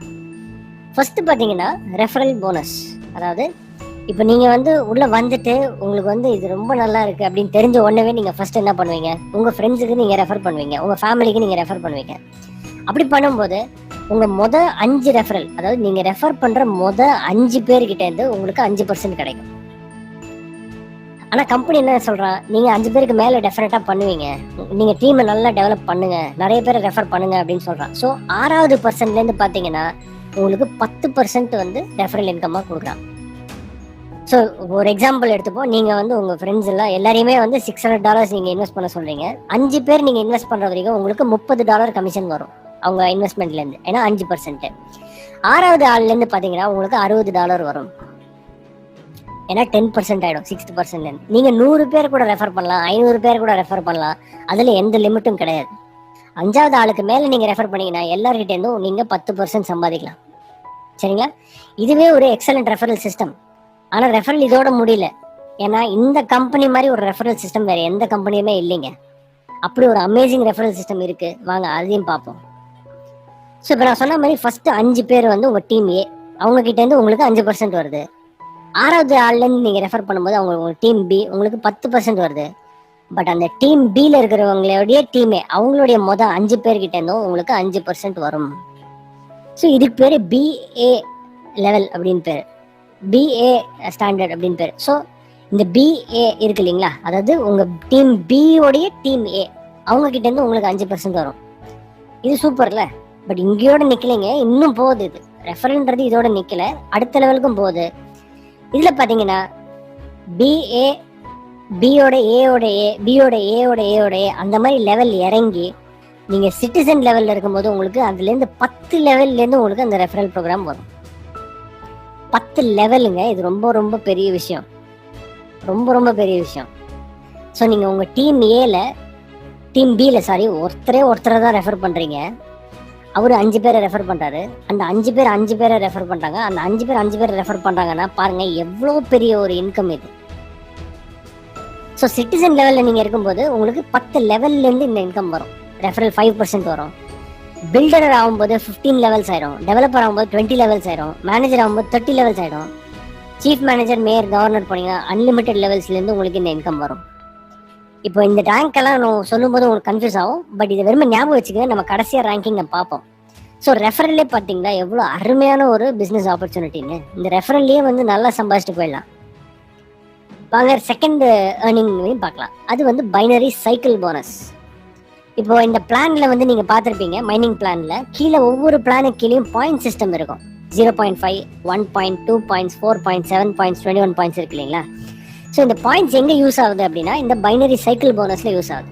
ஃபர்ஸ்ட் பார்த்தீங்கன்னா ரெஃபரல் போனஸ். அதாவது இப்போ நீங்கள் வந்து உள்ளே வந்துட்டு உங்களுக்கு வந்து இது ரொம்ப நல்லா இருக்குது அப்படின்னு தெரிஞ்ச உடனே நீங்கள் ஃபர்ஸ்ட் என்ன பண்ணுவீங்க, உங்கள் ஃப்ரெண்ட்ஸுக்கு நீங்கள் ரெஃபர் பண்ணுவீங்க, உங்கள் ஃபேமிலிக்கு நீங்கள் ரெஃபர் பண்ணுவீங்க. அப்படி பண்ணும்போது உங்கள் 5 ரெஃபரல், அதாவது நீங்கள் ரெஃபர் பண்ணுற 5 பேர்கிட்டேருந்து உங்களுக்கு 5% கிடைக்கும். ஆனால் கம்பெனி என்ன சொல்கிறான், நீங்கள் 5 பேருக்கு மேலே டெஃபினட்டாக பண்ணுவீங்க, நீங்கள் டீமை நல்லா டெவலப் பண்ணுங்கள், நிறைய பேரை ரெஃபர் பண்ணுங்கள் அப்படின்னு சொல்கிறான். ஸோ 6வது பர்சன்ட்லேருந்து பார்த்தீங்கன்னா உங்களுக்கு 10% வந்து ரெஃபரல் இன்கம்மாக கொடுக்குறான். ஸோ ஒரு எக்ஸாம்பிள் எடுத்துப்போம். நீங்கள் வந்து உங்கள் ஃப்ரெண்ட்ஸ் எல்லாம் எல்லாரையுமே வந்து $600 நீங்கள் இன்வெஸ்ட் பண்ண சொல்கிறீங்க. 5 பேர் நீங்கள் இன்வெஸ்ட் பண்ணுற வரைக்கும் உங்களுக்கு $30 கமிஷன் வரும் அவங்க இன்வெஸ்ட்மெண்ட்லேருந்து. ஏன்னா 5%. 6வது ஆள்லேருந்து பார்த்தீங்கன்னா உங்களுக்கு $60 வரும். ஏன்னா 10% ஆகிடும் 6%. நீங்கள் 100 பேர் கூட ரெஃபர் பண்ணலாம், 500 பேர் கூட ரெஃபர் பண்ணலாம். அதில் எந்த லிமிட்டும் கிடையாது. 5வது ஆளுக்கு மேலே நீங்கள் ரெஃபர் பண்ணீங்கன்னா எல்லார்கிட்டேருந்தும் நீங்கள் 10% சம்பாதிக்கலாம். சரிங்களா? இதுவே ஒரு எக்ஸலண்ட் ரெஃபரல் சிஸ்டம். ஆனால் ரெஃபரல் இதோட முடியல. ஏன்னா இந்த கம்பெனி மாதிரி ஒரு ரெஃபரல் சிஸ்டம் வேறு எந்த கம்பெனியுமே இல்லைங்க. அப்படி ஒரு அமேசிங் ரெஃபரல் சிஸ்டம் இருக்குது. வாங்க அதையும் பார்ப்போம். ஸோ இப்போ நான் சொன்ன மாதிரி ஃபர்ஸ்ட் 5 பேர் வந்து உங்கள் டீம் ஏ, அவங்க கிட்டேருந்து உங்களுக்கு 5% வருது. 6வது ஆள்லேருந்து நீங்கள் ரெஃபர் பண்ணும்போது உங்கள் டீம் பி உங்களுக்கு 10% வருது. பட் அந்த டீம் பியில் இருக்கிறவங்களுடைய டீமே அவங்களுடைய 5 பேர்கிட்டேருந்தும் உங்களுக்கு 5% வரும். ஸோ இதுக்கு பேர் பிஏ லெவல் அப்படின்னு பேர், பிஏ ஸ்டாண்டர்ட் அப்படின்னு பேர். ஸோ இந்த பிஏ இருக்கு இல்லைங்களா, அதாவது உங்கள் டீம் பியோடைய டீம் ஏ அவங்க கிட்டேருந்து உங்களுக்கு 5% வரும். இது சூப்பர்ல. பட் இங்கேயோட நிற்கலைங்க, இன்னும் போகுது. இது ரெஃபரல்ன்றது இதோட நிற்கல, அடுத்த லெவலுக்கும் போகுது. இதில் பார்த்தீங்கன்னா பிஏ பியோட ஏயோட ஏ, பியோட ஏயோட ஏயோட ஏ, அந்த மாதிரி லெவல் இறங்கி நீங்கள் சிட்டிசன் லெவலில் இருக்கும்போது உங்களுக்கு அதுலேருந்து 10 லெவல்லேருந்து உங்களுக்கு அந்த ரெஃபரல் ப்ரோக்ராம் வரும். 10 லெவலுங்க. இது ரொம்ப ரொம்ப பெரிய விஷயம், ரொம்ப ரொம்ப பெரிய விஷயம். ஸோ நீங்கள் உங்கள் டீம் ஏல டீம் பியில் ஒருத்தரை தான் ரெஃபர் பண்ணுறீங்க. அவர் 5 பேரை ரெஃபர் பண்ணுறாரு. அந்த 5 பேரை ரெஃபர் பண்ணுறாங்க. அந்த 5 பேரை ரெஃபர் பண்ணுறாங்கன்னா பாருங்கள் எவ்வளோ பெரிய ஒரு இன்கம் இது. ஸோ சிட்டிசன் லெவலில் நீங்கள் இருக்கும்போது உங்களுக்கு 10 லெவல்லேருந்து இந்த இன்கம் வரும். ரெஃபரல் 5% வரும். பில்டர் ஆகும்போது 15 லெவல்ஸ் ஆயிடும். டெவலப்பர் ஆகும்போது 20 லெவல்ஸ் ஆயிடும். மேனேஜர் ஆகும்போது 30 லெவல்ஸ் ஆயிடும். சீஃப் மேனேஜர், மேயர், கவர்னர் போனீங்கன்னா அன்லிமிட்டெட் லெவல்ஸ்லேருந்து உங்களுக்கு இந்த இன்கம் வரும். இப்போ இந்த ரேங்க் எல்லாம் நான் சொல்லும்போது உங்களுக்கு கன்ஃபியூஸ் ஆகும். பட் இதை வெறும் ஞாபகம் வச்சுக்க, நம்ம கடைசியாக ரேங்கிங்கை பார்ப்போம். ஸோ ரெஃபரல்லே பார்த்தீங்கன்னா எவ்வளோ அருமையான ஒரு பிஸ்னஸ் ஆப்பர்ச்சுனிட்டின்னு. இந்த ரெஃபரல்லையே வந்து நல்லா சம்பாதிச்சுட்டு போயிடலாம். வாங்க செகண்ட் ஏர்னிங்லையும் பார்க்கலாம். அது வந்து பைனரி சைக்கிள் போனஸ். இப்போ இந்த பிளான்ல வந்து நீங்க பார்த்துருப்பீங்க, மைனிங் பிளான்ல கீழே ஒவ்வொரு பிளானுக்கு கீழேயும் பாயிண்ட் சிஸ்டம் இருக்கும். 0.5, 1.2 பாயிண்ட்ஸ், 4 பாயிண்ட்ஸ், 7 பாயிண்ட்ஸ், 21 பாயிண்ட்ஸ் இருக்கு இல்லைங்களா? ஸோ இந்த பாயிண்ட்ஸ் எங்கே யூஸ் ஆகுது அப்படின்னா இந்த பைனரி சைக்கிள் போனஸில் யூஸ் ஆகுது.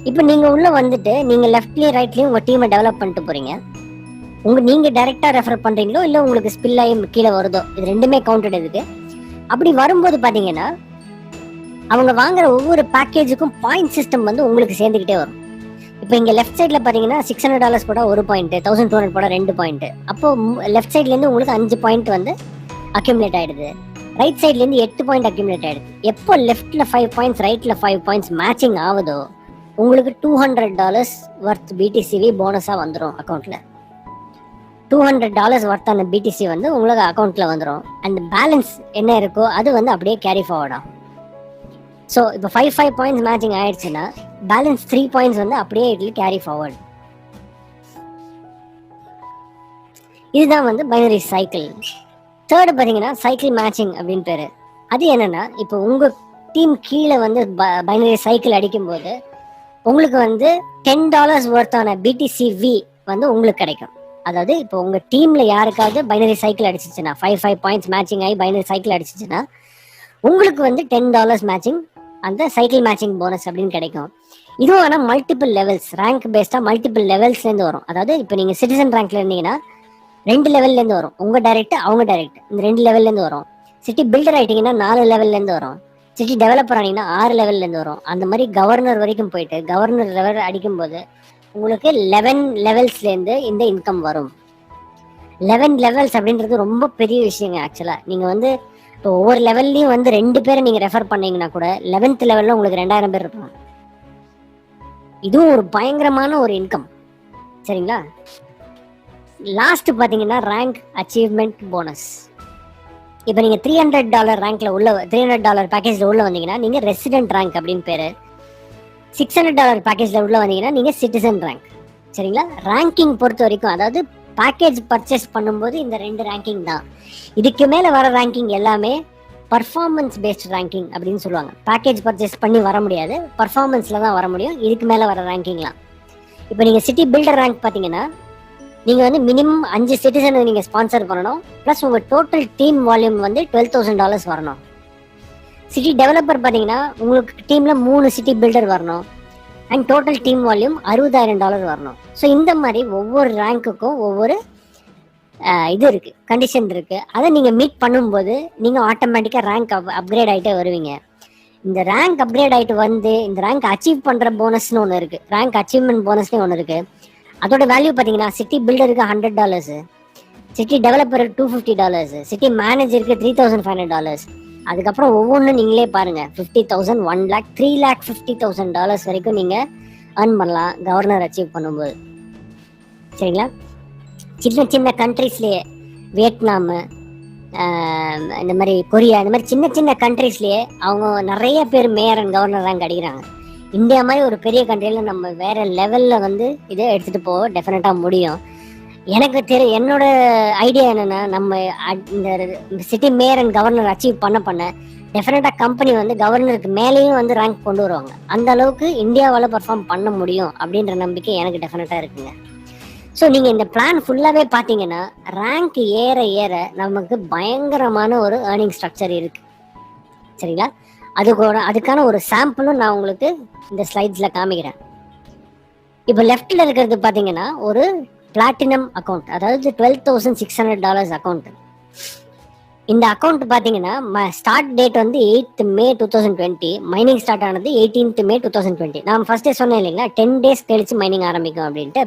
இப்போ நீங்கள் உள்ளே வந்துட்டு நீங்கள் லெஃப்ட்லேயும் ரைட்லேயும் உங்கள் டீமை டெவலப் பண்ணிட்டு போகிறீங்க. நீங்கள் டைரெக்டாக ரெஃபர் பண்ணுறீங்களோ இல்லை உங்களுக்கு ஸ்பில் ஆகி கீழே வருதோ, இது ரெண்டுமே கவுண்டட் இருக்கு. அப்படி வரும்போது பார்த்தீங்கன்னா அவங்க வாங்குற ஒவ்வொரு பேக்கேஜுக்கும் பாயிண்ட் சிஸ்டம் வந்து உங்களுக்கு சேர்ந்துக்கிட்டே வரும். இப்போ இங்கே லெஃப்ட் சைடில் பார்த்தீங்கன்னா $600 போட 1 பாயிண்ட், 1200 போட 2 பாயிண்ட். அப்போ லெஃப்ட் சைட்லேருந்து உங்களுக்கு 5 பாயிண்ட் வந்து அக்யூமுலேட் ஆகிடுது. ரைட் சைட்லேருந்து 8 பாயிண்ட் அக்யூமுலேட் ஆகிடுது. எப்போ லெஃப்ட்டில் 5 பாயிண்ட்ஸ் ரைட்டில் 5 பாயிண்ட்ஸ் மேட்சிங் ஆகுதோ உங்களுக்கு $200 ஒர்த் பிடிசிவி போனஸாக வந்துடும் அக்கௌண்ட்டில். $200 ஒர்த்தான பிடிசி வந்து உங்களுக்கு அக்கௌண்ட்டில் வந்துடும். அண்ட் பேலன்ஸ் என்ன இருக்கோ அது வந்து அப்படியே கேரி ஃபார்வர்ட் ஆகும். ஸோ இப்போ 5 பாயிண்ட்ஸ் மேட்சிங் ஆயிடுச்சுன்னா பேலன்ஸ் 3 பாயிண்ட்ஸ் வந்து அப்படியே இட்லி கேரி ஃபார்வர்ட். இதுதான் வந்து பைனரி சைக்கிள். தேர்டு பார்த்தீங்கன்னா சைக்கிள் மேட்சிங் அப்படின்னு பேர். அது என்னன்னா இப்போ உங்கள் டீம் கீழே வந்து பைனரி சைக்கிள் அடிக்கும்போது உங்களுக்கு வந்து $10 ஒர்த்தான பிடிசிவி வந்து உங்களுக்கு கிடைக்கும். அதாவது இப்போ உங்கள் டீமில் யாருக்காவது பைனரி சைக்கிள் அடிச்சிச்சுன்னா 5 பாயிண்ட்ஸ் மேட்சிங் ஆகி பைனரி சைக்கிள் அடிச்சிச்சுன்னா உங்களுக்கு வந்து $10 மேட்சிங் அந்த சைக்கிள் மேட்சிங் போனஸ் அப்படின்னு கிடைக்கும். இதுவும் ஆனால் மல்டிபிள் லெவல்ஸ், ரேங்க் பேஸ்டாக மல்டிபிள் லெவல்ஸ்லேருந்து வரும். அதாவது இப்போ நீங்கள் சிட்டிசன் ரேங்க்ல இருந்தீங்கன்னா 2 லெவல்லேருந்து வரும். உங்கள் டைரக்ட் அவங்க டைரக்ட் இந்த 2 லெவல்லேருந்து வரும். சிட்டி பில்டர் ஆகிட்டிங்கன்னா 4 லெவல்லேருந்து வரும். சிட்டி டெவலப்பர் ஆனீங்கன்னா 6 லெவல்லேருந்து வரும். அந்த மாதிரி கவர்னர் வரைக்கும் போயிட்டு கவர்னர் லெவல் அடிக்கும்போது உங்களுக்கு 11 லெவல்ஸ்லேருந்து இந்த இன்கம் வரும். 11 லெவல்ஸ் அப்படின்றது ரொம்ப பெரிய விஷயங்க. ஆக்சுவலாக நீங்கள் வந்து இப்போ ஒவ்வொரு லெவல்லையும் வந்து 2 பேரை நீங்கள் ரெஃபர் பண்ணீங்கன்னா கூட 11th லெவலில் உங்களுக்கு 2000 பேர் இருப்பாங்க. இதுவும் ஒரு பயங்கரமான ஒரு இன்கம். சரிங்களா? லாஸ்ட் பார்த்தீங்கன்னா ரேங்க் அச்சீவ்மெண்ட் போனஸ். இப்போ நீங்கள் $300 ரேங்க்ல உள்ள $300 பேக்கேஜில் உள்ள வந்தீங்கன்னா நீங்கள் ரெசிடென்ட் ரேங்க் அப்படின்னு பேர். $600 பேக்கேஜில் உள்ள வந்தீங்கன்னா நீங்கள் சிட்டிசன் ரேங்க். சரிங்களா? ரேங்கிங் பொறுத்த வரைக்கும் அதாவது பேக்கேஜ் பர்ச்சேஸ் பண்ணும்போது இந்த 2 ரேங்கிங் தான். இதுக்கு மேலே வர ரேங்கிங் எல்லாமே பர்ஃபார்மன்ஸ் பேஸ்ட் ரேங்கிங் அப்படின்னு சொல்லுவாங்க. பேக்கேஜ் பர்ச்சேஸ் பண்ணி வர முடியாது, பர்ஃபார்மன்ஸில் தான் வர முடியும் இதுக்கு மேலே வர ரேங்கிங்லாம். இப்போ நீங்கள் சிட்டி பில்டர் ரேங்க் பார்த்தீங்கன்னா நீங்கள் வந்து மினிமம் 5 சிட்டிசனை நீங்கள் ஸ்பான்சர் பண்ணணும். ப்ளஸ் உங்கள் டோட்டல் டீம் வால்யூம் வந்து $12,000 வரணும். சிட்டி டெவலப்பர் பார்த்தீங்கன்னா உங்களுக்கு டீமில் 3 சிட்டி பில்டர் வரணும். அண்ட் டோட்டல் டீம் வால்யூம் $60,000 வரணும். ஸோ இந்த மாதிரி ஒவ்வொரு ரேங்க்குக்கும் ஒவ்வொரு இது இருக்குது, கண்டிஷன் இருக்குது. அதை நீங்கள் மீட் பண்ணும்போது நீங்கள் ஆட்டோமேட்டிக்காக ரேங்க் அப்கிரேட் ஆகிட்டே வருவீங்க. இந்த ரேங்க் அப்கிரேட் ஆகிட்டு வந்து இந்த ரேங்க் அச்சீவ் பண்ணுற போனஸ்னு ஒன்று இருக்குது, ரேங்க் அச்சீவ்மெண்ட் போனஸ்னு ஒன்று இருக்குது. அதோட வேல்யூ பார்த்தீங்கன்னா சிட்டி பில்டருக்கு $100, சிட்டி டெவலப்பருக்கு $250, சிட்டி மேனேஜருக்கு $3,500. அதுக்கப்புறம் ஒவ்வொன்றும் நீங்களே பாருங்கள், 50,000, 1 lakh, 3,50,000 வரைக்கும் நீங்கள் ஏர்ன் பண்ணலாம் கவர்னர் அச்சீவ் பண்ணும்போது. சரிங்களா? சின்ன சின்ன கண்ட்ரீஸ்லேயே வியட்நாமு, இந்த மாதிரி கொரியா, இந்த மாதிரி சின்ன சின்ன கண்ட்ரீஸ்லேயே அவங்க நிறைய பேர் மேயர் அண்ட் கவர்னர் ரேங்க் அடிக்கிறாங்க. இந்தியா மாதிரி ஒரு பெரிய கண்ட்ரியில் நம்ம வேற லெவலில் வந்து இதை எடுத்துகிட்டு போக டெஃபினட்டாக முடியும். எனக்கு என்னோட ஐடியா என்னென்னா நம்ம இந்த city mayor and governor achieve பண்ண டெஃபினட்டாக கம்பெனி வந்து கவர்னருக்கு மேலேயும் வந்து ரேங்க் கொண்டு வருவாங்க. அந்த அளவுக்கு இந்தியாவால் பர்ஃபார்ம் பண்ண முடியும் அப்படின்ற நம்பிக்கை எனக்கு டெஃபினட்டாக இருக்குங்க. ஸோ நீங்கள் இந்த பிளான் ஃபுல்லாகவே பார்த்தீங்கன்னா ரேங்க் ஏற ஏற நமக்கு பயங்கரமான ஒரு ஏர்னிங் ஸ்ட்ரக்சர் இருக்குது. சரிங்களா? அதுக்கான ஒரு சாம்பிளும் நான் உங்களுக்கு இந்த ஸ்லைட்ஸில் காமிக்கிறேன். இப்போ லெஃப்டில் இருக்கிறது பார்த்தீங்கன்னா ஒரு பிளாட்டினம் அக்கௌண்ட், அதாவது $12,600 அக்கௌண்ட். இந்த அக்கௌண்ட் பார்த்தீங்கன்னா ஸ்டார்ட் டேட் வந்து 8th May 2020, மைனிங் ஸ்டார்ட் ஆனது 18th May 2020. நான் ஃபர்ஸ்டே சொன்னேன் இல்லைங்களா 10 days கழிச்சு மைனிங் ஆரம்பிக்கும் அப்படின்ட்டு.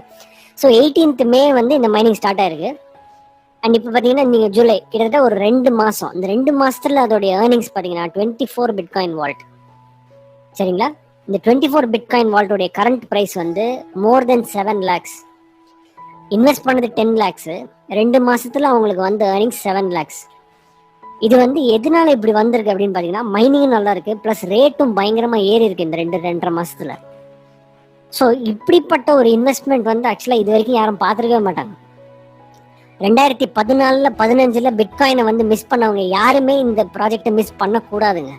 ஸோ 18th May வந்து இந்த மைனிங் ஸ்டார்ட் ஆயிருக்கு. அண்ட் இப்போ பார்த்தீங்கன்னா நீங்கள் ஜூலை கிட்டத்தட்ட ஒரு 2 மாதம், இந்த 2 மாதத்தில் அதோடைய ஏர்னிங்ஸ் பார்த்தீங்கன்னா 24 பிட்காயின் வால்ட். சரிங்களா? இந்த 24 பிட்காயின் வால்ட்டோடைய கரண்ட் ப்ரைஸ் வந்து மோர் தென் 7 lakhs. இன்வெஸ்ட் பண்ணது 10 lakhs, 2 மாதத்தில் அவங்களுக்கு வந்து ஏர்னிங்ஸ் 7 lakhs. இது வந்து எதனால இப்படி வந்திருக்கு அப்படின்னு பார்த்தீங்கன்னா மைனிங்கும் நல்லா இருக்குது, ப்ளஸ் ரேட்டும் பயங்கரமாக ஏறி இருக்குது இந்த 2-2.5 மாதத்தில். ஸோ இப்படிப்பட்ட ஒரு இன்வெஸ்ட்மெண்ட் வந்து ஆக்சுவலாக இது வரைக்கும் யாரும் பார்த்துருக்கவே மாட்டாங்க. 2014-15 பிட்காயினை வந்து மிஸ் பண்ணவங்க யாருமே இந்த ப்ராஜெக்டை மிஸ் பண்ணக்கூடாதுங்க.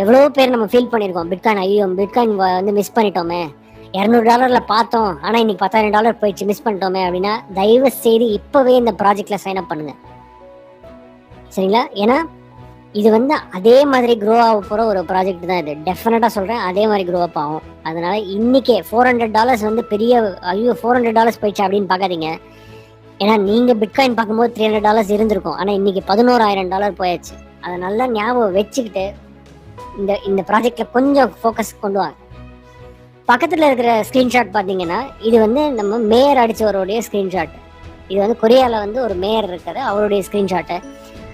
எவ்வளோ பேர் நம்ம ஃபீல் பண்ணியிருக்கோம், பிட்காயின் ஐயோ பிட்காயின் வந்து மிஸ் பண்ணிட்டோமே, $200 பார்த்தோம், ஆனா இன்னைக்கு $10,000 போயிடுச்சு, மிஸ் பண்ணிட்டோமே அப்படின்னா தயவு செய்து இப்பவே இந்த ப்ராஜெக்ட்ல சைன் அப் பண்ணுங்க. சரிங்களா? ஏன்னா இது வந்து அதே மாதிரி க்ரோ ஆக போற ஒரு ப்ராஜெக்ட் தான் இது. டெஃபினட்டா சொல்றேன், அதே மாதிரி க்ரோ அப் ஆகும். அதனால இன்னைக்கே $400 வந்து பெரிய ஐயோ $400 போயிடுச்சு அப்படின்னு பார்க்காதீங்க. ஏன்னா நீங்க பிட்காயின் பார்க்கும்போது $300 இருந்திருக்கும், ஆனா இன்னைக்கு $11,000 போயாச்சு. அதை நல்லா ஞாபகம் வச்சுக்கிட்டு இந்த இந்த ப்ராஜெக்ட்ல கொஞ்சம் ஃபோக்கஸ் கொண்டு வாங்க. பக்கத்துல இருக்கிற ஸ்கிரீன்ஷாட் பாத்தீங்கன்னா இது வந்து நம்ம மேயர் அடிச்சவருடைய ஸ்கிரீன்ஷாட். இது வந்து கொரியால வந்து ஒரு மேயர் இருக்காரு, அவருடைய ஸ்கிரீன்ஷாட்டு.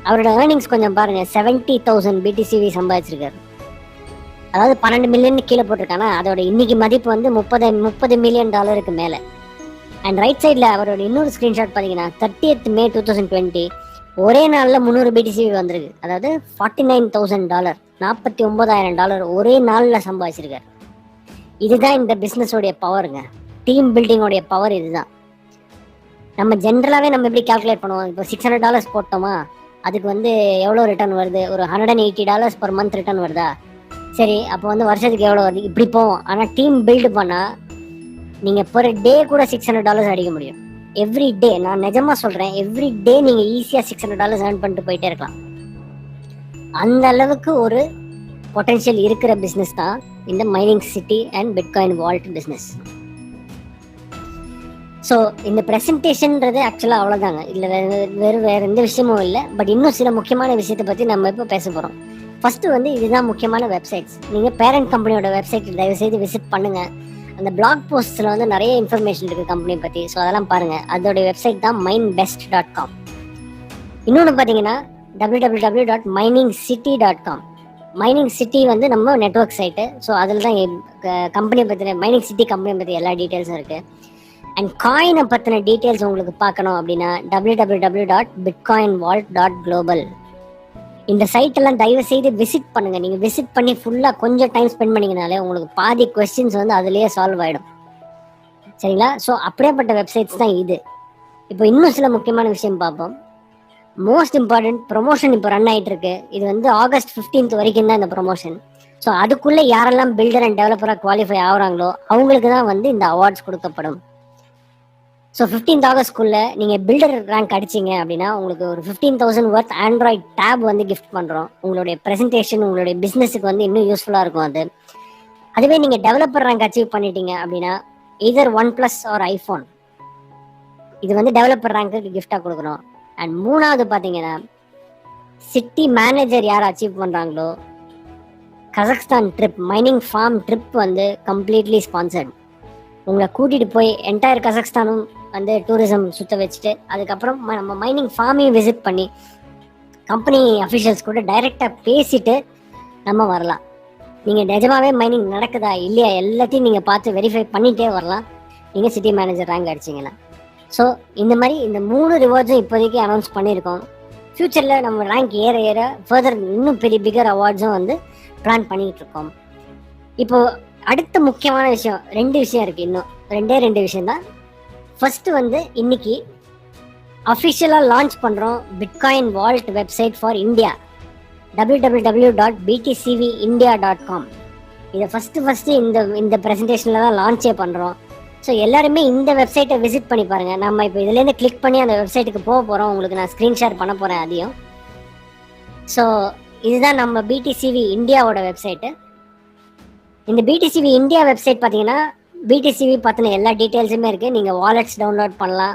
அவரோட ஏர்னிங்ஸ் கொஞ்சம் பாருங்க, 70,000 BTCV சம்பாதிச்சிருக்காரு. அதாவது 12 மில்லியன் கீழே போட்டிருக்கானா, அதோட இன்னைக்கு மதிப்பு வந்து $30 மில்லியன் மேல. அண்ட் ரைட் சைட்ல அவரோட இன்னொரு ஸ்கிரீன்ஷாட் பாத்தீங்கன்னா 30th May 2020 ஒரே நாள்ல 300 BTCV வந்திருக்கு. அதாவது $49,000, $49,000 ஒரே நாள்ல சம்பாதிச்சிருக்காரு. இதுதான் இந்த பிசினஸோடைய பவருங்க. டீம் பில்டிங்கோடைய பவர் இதுதான். நம்ம ஜென்ரலாவே நம்ம எப்படி கால்குலேட் பண்ணுவோம், இப்போ $600 போட்டோமா, அதுக்கு வந்து எவ்வளோ ரிட்டர்ன் வருது, ஒரு $180 per month ரிட்டர்ன் வருதா, சரி அப்போ வந்து வருஷத்துக்கு எவ்வளோ வருது, இப்படி போவோம். ஆனால் டீம் பில்டு பண்ணால் நீங்கள் per டே கூட $600 அடிக்க முடியும். எவ்ரி டே, நான் நிஜமா சொல்கிறேன், எவ்ரி டே நீங்கள் ஈஸியாக $600 ஏர்ன் பண்ணிட்டு போயிட்டே இருக்கலாம். அந்த அளவுக்கு ஒரு பொட்டன்ஷியல் இருக்கிற பிஸ்னஸ் தான் இந்த mining city and bitcoin vault business. So இந்த ப்ரெசன்டேஷன்றது ஆக்சுவலாக அவ்வளோதாங்க, இல்லை வேறு எந்த விஷயமும் இல்லை. பட் இன்னும் சில முக்கியமான விஷயத்தை பற்றி நம்ம இப்போ பேச போகிறோம். ஃபர்ஸ்ட் வந்து இதுதான் முக்கியமான வெப்சைட்ஸ். நீங்கள் பேரண்ட் கம்பெனியோட வெப்சைட் தயவுசெய்து விசிட் பண்ணுங்கள். அந்த பிளாக் போஸ்ட்ஸில் வந்து நிறைய இன்ஃபர்மேஷன் இருக்குது கம்பெனியை பற்றி, ஸோ அதெல்லாம் பாருங்கள். அதோடைய வெப்சைட் தான் minebest.com. இன்னொன்று பார்த்தீங்கன்னா www.miningscity.com. மைனிங் சிட்டி வந்து நம்ம நெட்வொர்க் சைட்டு. ஸோ அதில் தான் கம்பெனியை பற்றின, மைனிங் சிட்டி கம்பெனியை பற்றி எல்லா டீட்டெயில்ஸும் இருக்குது. அண்ட் காயினை பற்றின டீட்டெயில்ஸ் உங்களுக்கு பார்க்கணும் அப்படின்னா www.bitcoinvault.global. இந்த சைட்டெல்லாம் தயவு செய்து விசிட் பண்ணுங்கள். நீங்கள் விசிட் பண்ணி ஃபுல்லாக கொஞ்சம் டைம் ஸ்பெண்ட் பண்ணிங்கனாலே உங்களுக்கு பாதி கொஸ்டின்ஸ் வந்து அதுலேயே சால்வ் ஆகிடும். சரிங்களா? ஸோ அப்படியேப்பட்ட வெப்சைட்ஸ் தான் இது. இப்போ இன்னும் சில முக்கியமான விஷயம் பார்ப்போம். மோஸ்ட் இம்பார்ட்டன்ட் ப்ரொமோஷன் இப்போ ரன் ஆகிட்டு இருக்கு. இது வந்து August 15th வரைக்கும் தான் இந்த ப்ரொமோஷன். ஸோ அதுக்குள்ளே யாரெல்லாம் பில்டர் அண்ட் டெவலப்பராக குவாலிஃபை ஆகுறாங்களோ அவங்களுக்கு தான் வந்து இந்த அவார்ட்ஸ் கொடுக்கப்படும். ஸோ 15th Augustக்குள்ளே நீங்கள் பில்டர் ரேங்க் அடிச்சிங்க அப்படின்னா உங்களுக்கு ஒரு 15,000 worth ஆண்ட்ராய்ட் டேப் வந்து கிஃப்ட் பண்ணுறோம். உங்களுடைய ப்ரெசன்டேஷன், உங்களுடைய பிஸ்னஸுக்கு வந்து இன்னும் யூஸ்ஃபுல்லாக இருக்கும் அது. அதுவே நீங்கள் டெவலப்பர் ரேங்க் அச்சீவ் பண்ணிட்டீங்க அப்படின்னா either OnePlus or iPhone, இது வந்து டெவலப்பர் ரேங்க்கு கிஃப்டாக கொடுக்குறோம். அண்ட் மூணாவது பார்த்தீங்கன்னா சிட்டி மேனேஜர் யார் அச்சீவ் பண்ணுறாங்களோ Kazakhstan trip, mining farm trip வந்து கம்ப்ளீட்லி ஸ்பான்சர்ட். உங்களை கூட்டிகிட்டு போய் என்டையர் கசக்ஸ்தானும் வந்து டூரிசம் சுற்ற வச்சுட்டு அதுக்கப்புறம் நம்ம மைனிங் ஃபார்மையும் விசிட் பண்ணி கம்பெனி அஃபிஷியல்ஸ் கூட டைரெக்டாக பேசிட்டு நம்ம வரலாம். நீங்கள் நிஜமாவே மைனிங் நடக்குதா இல்லையா எல்லாத்தையும் நீங்கள் பார்த்து வெரிஃபை பண்ணிகிட்டே வரலாம் நீங்கள் சிட்டி மேனேஜர் ரேங்க் அடிச்சிங்கன்னா. ஸோ இந்த மாதிரி இந்த 3 ரிவார்ட்ஸும் இப்போதைக்கு அனௌன்ஸ் பண்ணியிருக்கோம். ஃப்யூச்சரில் நம்ம ரேங்க் ஏற ஏற ஃபர்தர் இன்னும் பெரிய பிகர் அவார்ட்ஸும் வந்து பிளான் பண்ணிக்கிட்டு இருக்கோம். இப்போது அடுத்த முக்கியமான விஷயம் 2 விஷயம் இருக்குது. இன்னும் 2 விஷயம் தான். ஃபர்ஸ்ட் வந்து இன்னைக்கு அஃபிஷியலாக லான்ச் பண்ணுறோம் bitcoin vault website for India, www.btcvindia.com. இதை ஃபஸ்ட்டு இந்த ப்ரெசன்டேஷனில் தான் லான்ச்சே பண்ணுறோம். ஸோ எல்லாருமே இந்த வெப்சைட்டை விசிட் பண்ணி பாருங்கள். நம்ம இப்போ இதுலேருந்து கிளிக் பண்ணி அந்த வெப்சைட்டுக்கு போக போகிறோம். உங்களுக்கு நான் ஸ்க்ரீன் ஷேர் பண்ண போகிறேன் அதையும். ஸோ இதுதான் நம்ம BTCV இந்தியாவோட வெப்சைட்டு. இந்த BTCV இந்தியா வெப்சைட் பார்த்தீங்கன்னா BTCV பற்றின எல்லா டீட்டெயில்ஸுமே இருக்குது. நீங்கள் வாலெட்ஸ் டவுன்லோட் பண்ணலாம்,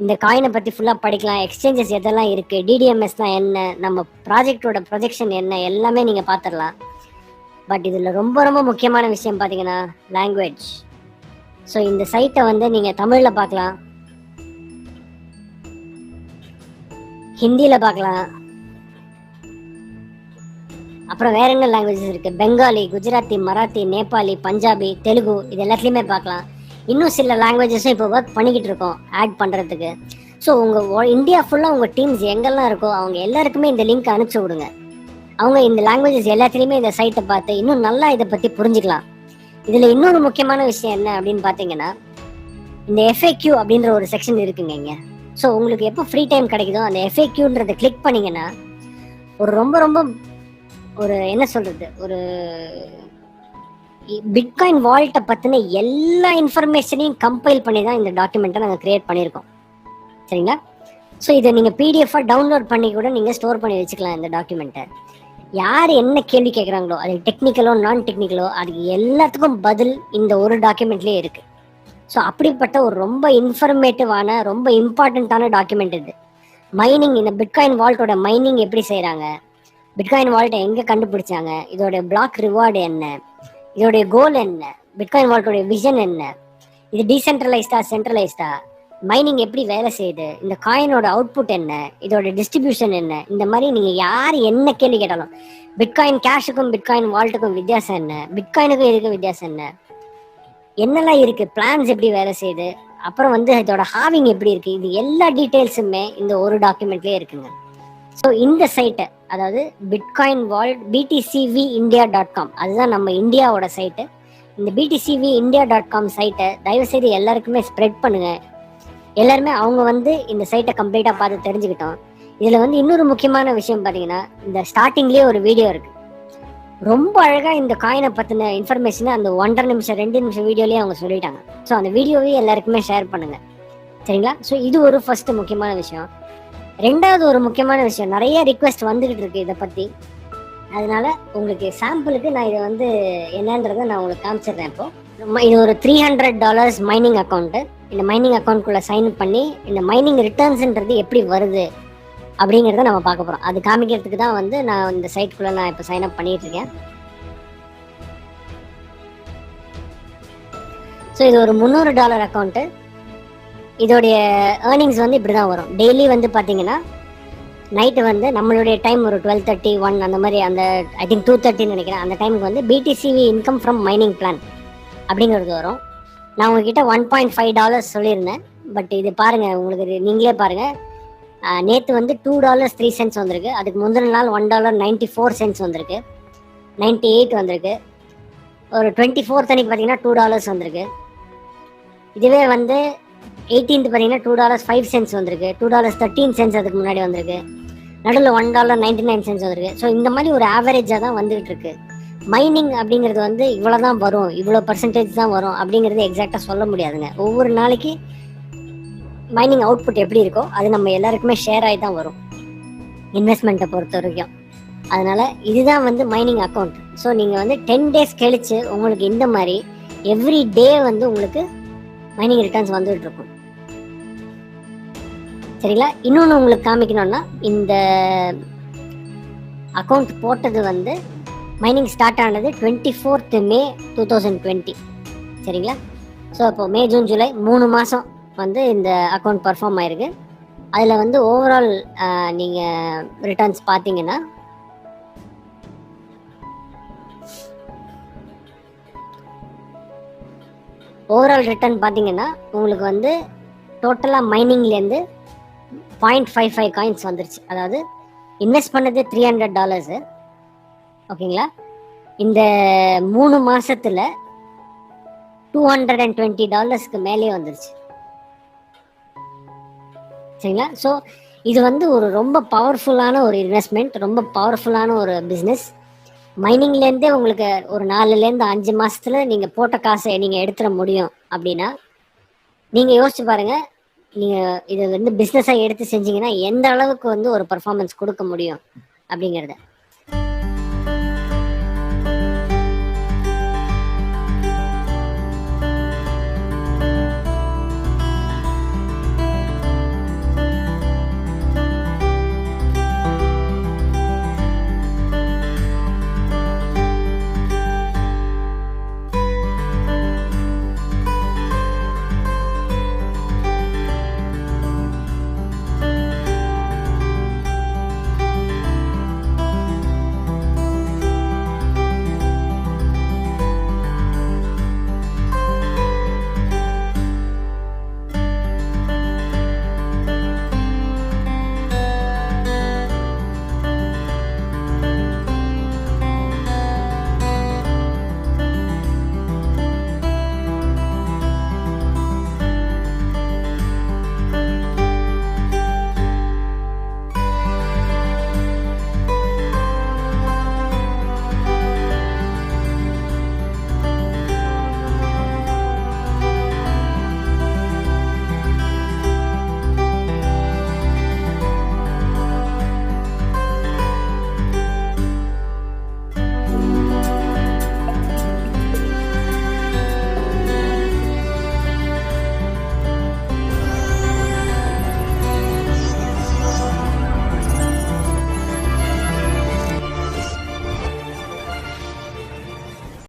இந்த காயினை பற்றி ஃபுல்லாக படிக்கலாம், எக்ஸ்சேஞ்சஸ் எதெல்லாம் இருக்குது, DDMSலாம் என்ன, நம்ம ப்ராஜெக்டோட ப்ரொஜெக்ஷன் என்ன, எல்லாமே நீங்கள் பார்த்துடலாம். பட் இதில் ரொம்ப ரொம்ப முக்கியமான விஷயம் பார்த்தீங்கன்னா லாங்குவேஜ். ஸோ இந்த சைட்டை வந்து நீங்கள் தமிழில் பார்க்கலாம், ஹிந்தியில் பார்க்கலாம், அப்புறம் வேற என்ன லாங்குவேஜஸ் இருக்குது, பெங்காலி, குஜராத்தி, மராத்தி, நேபாளி, பஞ்சாபி, தெலுங்கு, இது எல்லாத்துலேயுமே பார்க்கலாம். இன்னும் சில லாங்குவேஜஸும் இப்போ ஒர்க் பண்ணிக்கிட்டு இருக்கோம் ஆட் பண்ணுறதுக்கு. ஸோ உங்கள் இந்தியா ஃபுல்லாக உங்கள் டீம்ஸ் எங்கெல்லாம் இருக்கோ அவங்க எல்லாருக்குமே இந்த லிங்க் அனுப்பிச்சி விடுங்க. அவங்க இந்த லாங்குவேஜஸ் எல்லாத்துலேயுமே இந்த சைட்டை பார்த்து இன்னும் நல்லா இதை பற்றி புரிஞ்சுக்கலாம். இதில் இன்னொரு முக்கியமான விஷயம் என்ன அப்படின்னு பார்த்தீங்கன்னா இந்த FAQ அப்படின்ற ஒரு செக்ஷன் இருக்குங்க இங்கே. ஸோ உங்களுக்கு எப்போ ஃப்ரீ டைம் கிடைக்குதோ அந்த FAQன்றதை கிளிக் பண்ணிங்கன்னா ஒரு ரொம்ப ரொம்ப ஒரு என்ன சொல்கிறது, ஒரு பிட்காயின் வால்ட்டை பற்றின எல்லா இன்ஃபர்மேஷனையும் கம்பைல் பண்ணி தான் இந்த டாக்குமெண்ட்டை நாங்கள் கிரியேட் பண்ணியிருக்கோம். சரிங்களா? ஸோ இதை நீங்கள் பிடிஎஃபாக டவுன்லோட் பண்ணி கூட நீங்கள் ஸ்டோர் பண்ணி வச்சுக்கலாம். இந்த டாக்குமெண்ட்டை யார் என்ன கேள்வி கேட்குறாங்களோ, அது டெக்னிக்கலோ நான் டெக்னிக்கலோ, அதுக்கு எல்லாத்துக்கும் பதில் இந்த ஒரு டாக்குமெண்ட்லேயே இருக்குது. ஸோ அப்படிப்பட்ட ஒரு ரொம்ப இன்ஃபர்மேட்டிவான ரொம்ப இம்பார்ட்டண்ட்டான டாக்குமெண்ட் இது. மைனிங், இந்த பிட்காயின் வால்ட்டோட மைனிங் எப்படி செய்கிறாங்க, பிட்காயின் வால்ட்டை எங்கே கண்டுபிடிச்சாங்க, இதோடைய பிளாக் ரிவார்டு என்ன, இதோடைய கோல் என்ன, பிட்காயின் வால்ட்டோடைய விஷன் என்ன, இது டீசென்ட்ரலைஸ்டா சென்ட்ரலைஸ்டா, மைனிங் எப்படி வேலை செய்யுது, இந்த காயினோட அவுட்புட் என்ன, இதோட டிஸ்ட்ரிபியூஷன் என்ன, இந்த மாதிரி நீங்கள் யார் என்ன கேள்வி கேட்டாலும், பிட்காயின் கேஷுக்கும் பிட்காயின் வால்ட்டுக்கும் வித்தியாசம் என்ன, பிட்காயினுக்கும் இதுக்கும் வித்தியாசம் என்ன, என்னெல்லாம் இருக்குது, பிளான்ஸ் எப்படி வேலை செய்யுது, அப்புறம் வந்து இதோட ஹாவிங் எப்படி இருக்குது, இது எல்லா டீட்டெயில்ஸுமே இந்த ஒரு டாக்குமெண்ட்லேயே இருக்குங்க. ஸோ இந்த சைட்டை, அதாவது பிட்காயின் வால்ட் btcvindia.com, அதுதான் நம்ம இந்தியாவோட சைட்டு. இந்த btcvindia.com சைட்டை தயவுசெய்து எல்லாருக்குமே ஸ்ப்ரெட் பண்ணுங்கள். எல்லாருமே அவங்க வந்து இந்த சைட்டை கம்ப்ளீட்டாக பார்த்து தெரிஞ்சுக்கிட்டோம். இதில் வந்து இன்னொரு முக்கியமான விஷயம் பார்த்தீங்கன்னா, இந்த ஸ்டார்டிங்லேயே ஒரு வீடியோ இருக்குது. ரொம்ப அழகாக இந்த காயினை பற்றின இன்ஃபர்மேஷனை அந்த 1.5 நிமிஷம் 2 நிமிஷம் வீடியோலேயே அவங்க சொல்லிட்டாங்க. ஸோ அந்த வீடியோவே எல்லாருக்குமே ஷேர் பண்ணுங்கள். சரிங்களா? ஸோ இது ஒரு ஃபர்ஸ்ட் முக்கியமான விஷயம். ரெண்டாவது ஒரு முக்கியமான விஷயம், நிறைய ரிக்வெஸ்ட் வந்துகிட்டு இருக்கு இதை பற்றி. அதனால உங்களுக்கு சாம்பிளுக்கு நான் இதை வந்து என்னன்றதை நான் உங்களுக்கு காமிச்சிடுறேன். இப்போ இது ஒரு $300 மைனிங் அக்கௌண்ட்டு. இந்த மைனிங் அக்கௌண்ட்குள்ளே சைன் பண்ணி இந்த மைனிங் ரிட்டர்ன்ஸ்ன்றது எப்படி வருது அப்படிங்கிறத நம்ம பார்க்க போகிறோம். அது காமிக்கிறதுக்கு தான் வந்து நான் இந்த சைட்குள்ளே நான் இப்போ சைன் அப் பண்ணிட்டு இருக்கேன். ஸோ இது ஒரு $300 அக்கௌண்ட்டு. இதோடைய ஏர்னிங்ஸ் வந்து இப்படி தான் வரும். டெய்லி வந்து பார்த்தீங்கன்னா நைட்டு வந்து நம்மளுடைய டைம் ஒரு 12:30 1 அந்த மாதிரி, அந்த ஐ திங்க் 2:30 நினைக்கிறேன், அந்த டைமுக்கு வந்து BTCV income from mining plan அப்படிங்கிறது வரும். நான் உங்ககிட்ட $1.5 சொல்லியிருந்தேன். பட் இது பாருங்கள், உங்களுக்கு நீங்களே பாருங்கள். நேற்று வந்து $2.03 வந்திருக்கு. அதுக்கு முந்தின நாள் $1.94 வந்திருக்கு, 98 வந்திருக்கு. ஒரு 24th அன்னைக்கு பார்த்தீங்கன்னா $2 வந்திருக்கு. இதுவே வந்து 18th பார்த்தீங்கன்னா $2.05 வந்திருக்கு, $2.13 அதுக்கு முன்னாடி வந்திருக்கு, நடுவில் $1.99 வந்திருக்கு. ஸோ இந்த மாதிரி ஒரு ஆவரேஜாக தான் வந்துகிட்டு இருக்கு. மைனிங் அப்படிங்கிறது வந்து இவ்வளோ தான் வரும், இவ்வளோ பர்சன்டேஜ் தான் வரும் அப்படிங்கிறது எக்ஸாக்டாக சொல்ல முடியாதுங்க. ஒவ்வொரு நாளைக்கு மைனிங் அவுட்புட் எப்படி இருக்கோ அது நம்ம எல்லாருக்குமே ஷேர் ஆகி தான் வரும், இன்வெஸ்ட்மெண்ட்டை பொறுத்த வரைக்கும். அதனால் இதுதான் வந்து மைனிங் அக்கௌண்ட். ஸோ நீங்கள் வந்து 10 days கழித்து உங்களுக்கு இந்த மாதிரி எவ்ரி டே வந்து உங்களுக்கு மைனிங் ரிட்டர்ன்ஸ் வந்துகிட்டு இருக்கும். சரிங்களா? இன்னொன்று உங்களுக்கு காமிக்கணும்னா, இந்த அக்கௌண்ட் போட்டது வந்து மைனிங் ஸ்டார்ட் ஆனது 24th May 2020. சரிங்களா? ஸோ இப்போ மே ஜூன் ஜூலை 3 மாதம் வந்து இந்த அக்கௌண்ட் பர்ஃபார்ம் ஆயிருக்கு. அதில் வந்து ஓவரால் நீங்கள் ரிட்டர்ன்ஸ் பார்த்தீங்கன்னா ஓவரால் ரிட்டர்ன் பார்த்தீங்கன்னா உங்களுக்கு வந்து டோட்டலாக மைனிங்லேருந்து 0.55 காயின்ஸ் வந்துருச்சு. அதாவது இன்வெஸ்ட் பண்ணது $300. ஓகேங்களா? இந்த 3 மாதத்தில் $220 மேலே வந்துருச்சு. சரிங்களா? ஸோ இது வந்து ஒரு ரொம்ப பவர்ஃபுல்லான ஒரு இன்வெஸ்ட்மெண்ட், ரொம்ப பவர்ஃபுல்லான ஒரு பிஸ்னஸ். மைனிங்லேருந்தே உங்களுக்கு ஒரு 4லேருந்து 5 மாதத்தில் நீங்கள் போட்ட காசை நீங்கள் எடுத்துட முடியும். அப்படின்னா நீங்கள் யோசிச்சு பாருங்கள், நீங்கள் இதை வந்து பிஸ்னஸாக எடுத்து செஞ்சீங்கன்னா எந்த அளவுக்கு வந்து ஒரு பர்ஃபார்மன்ஸ் கொடுக்க முடியும் அப்படிங்கிறத.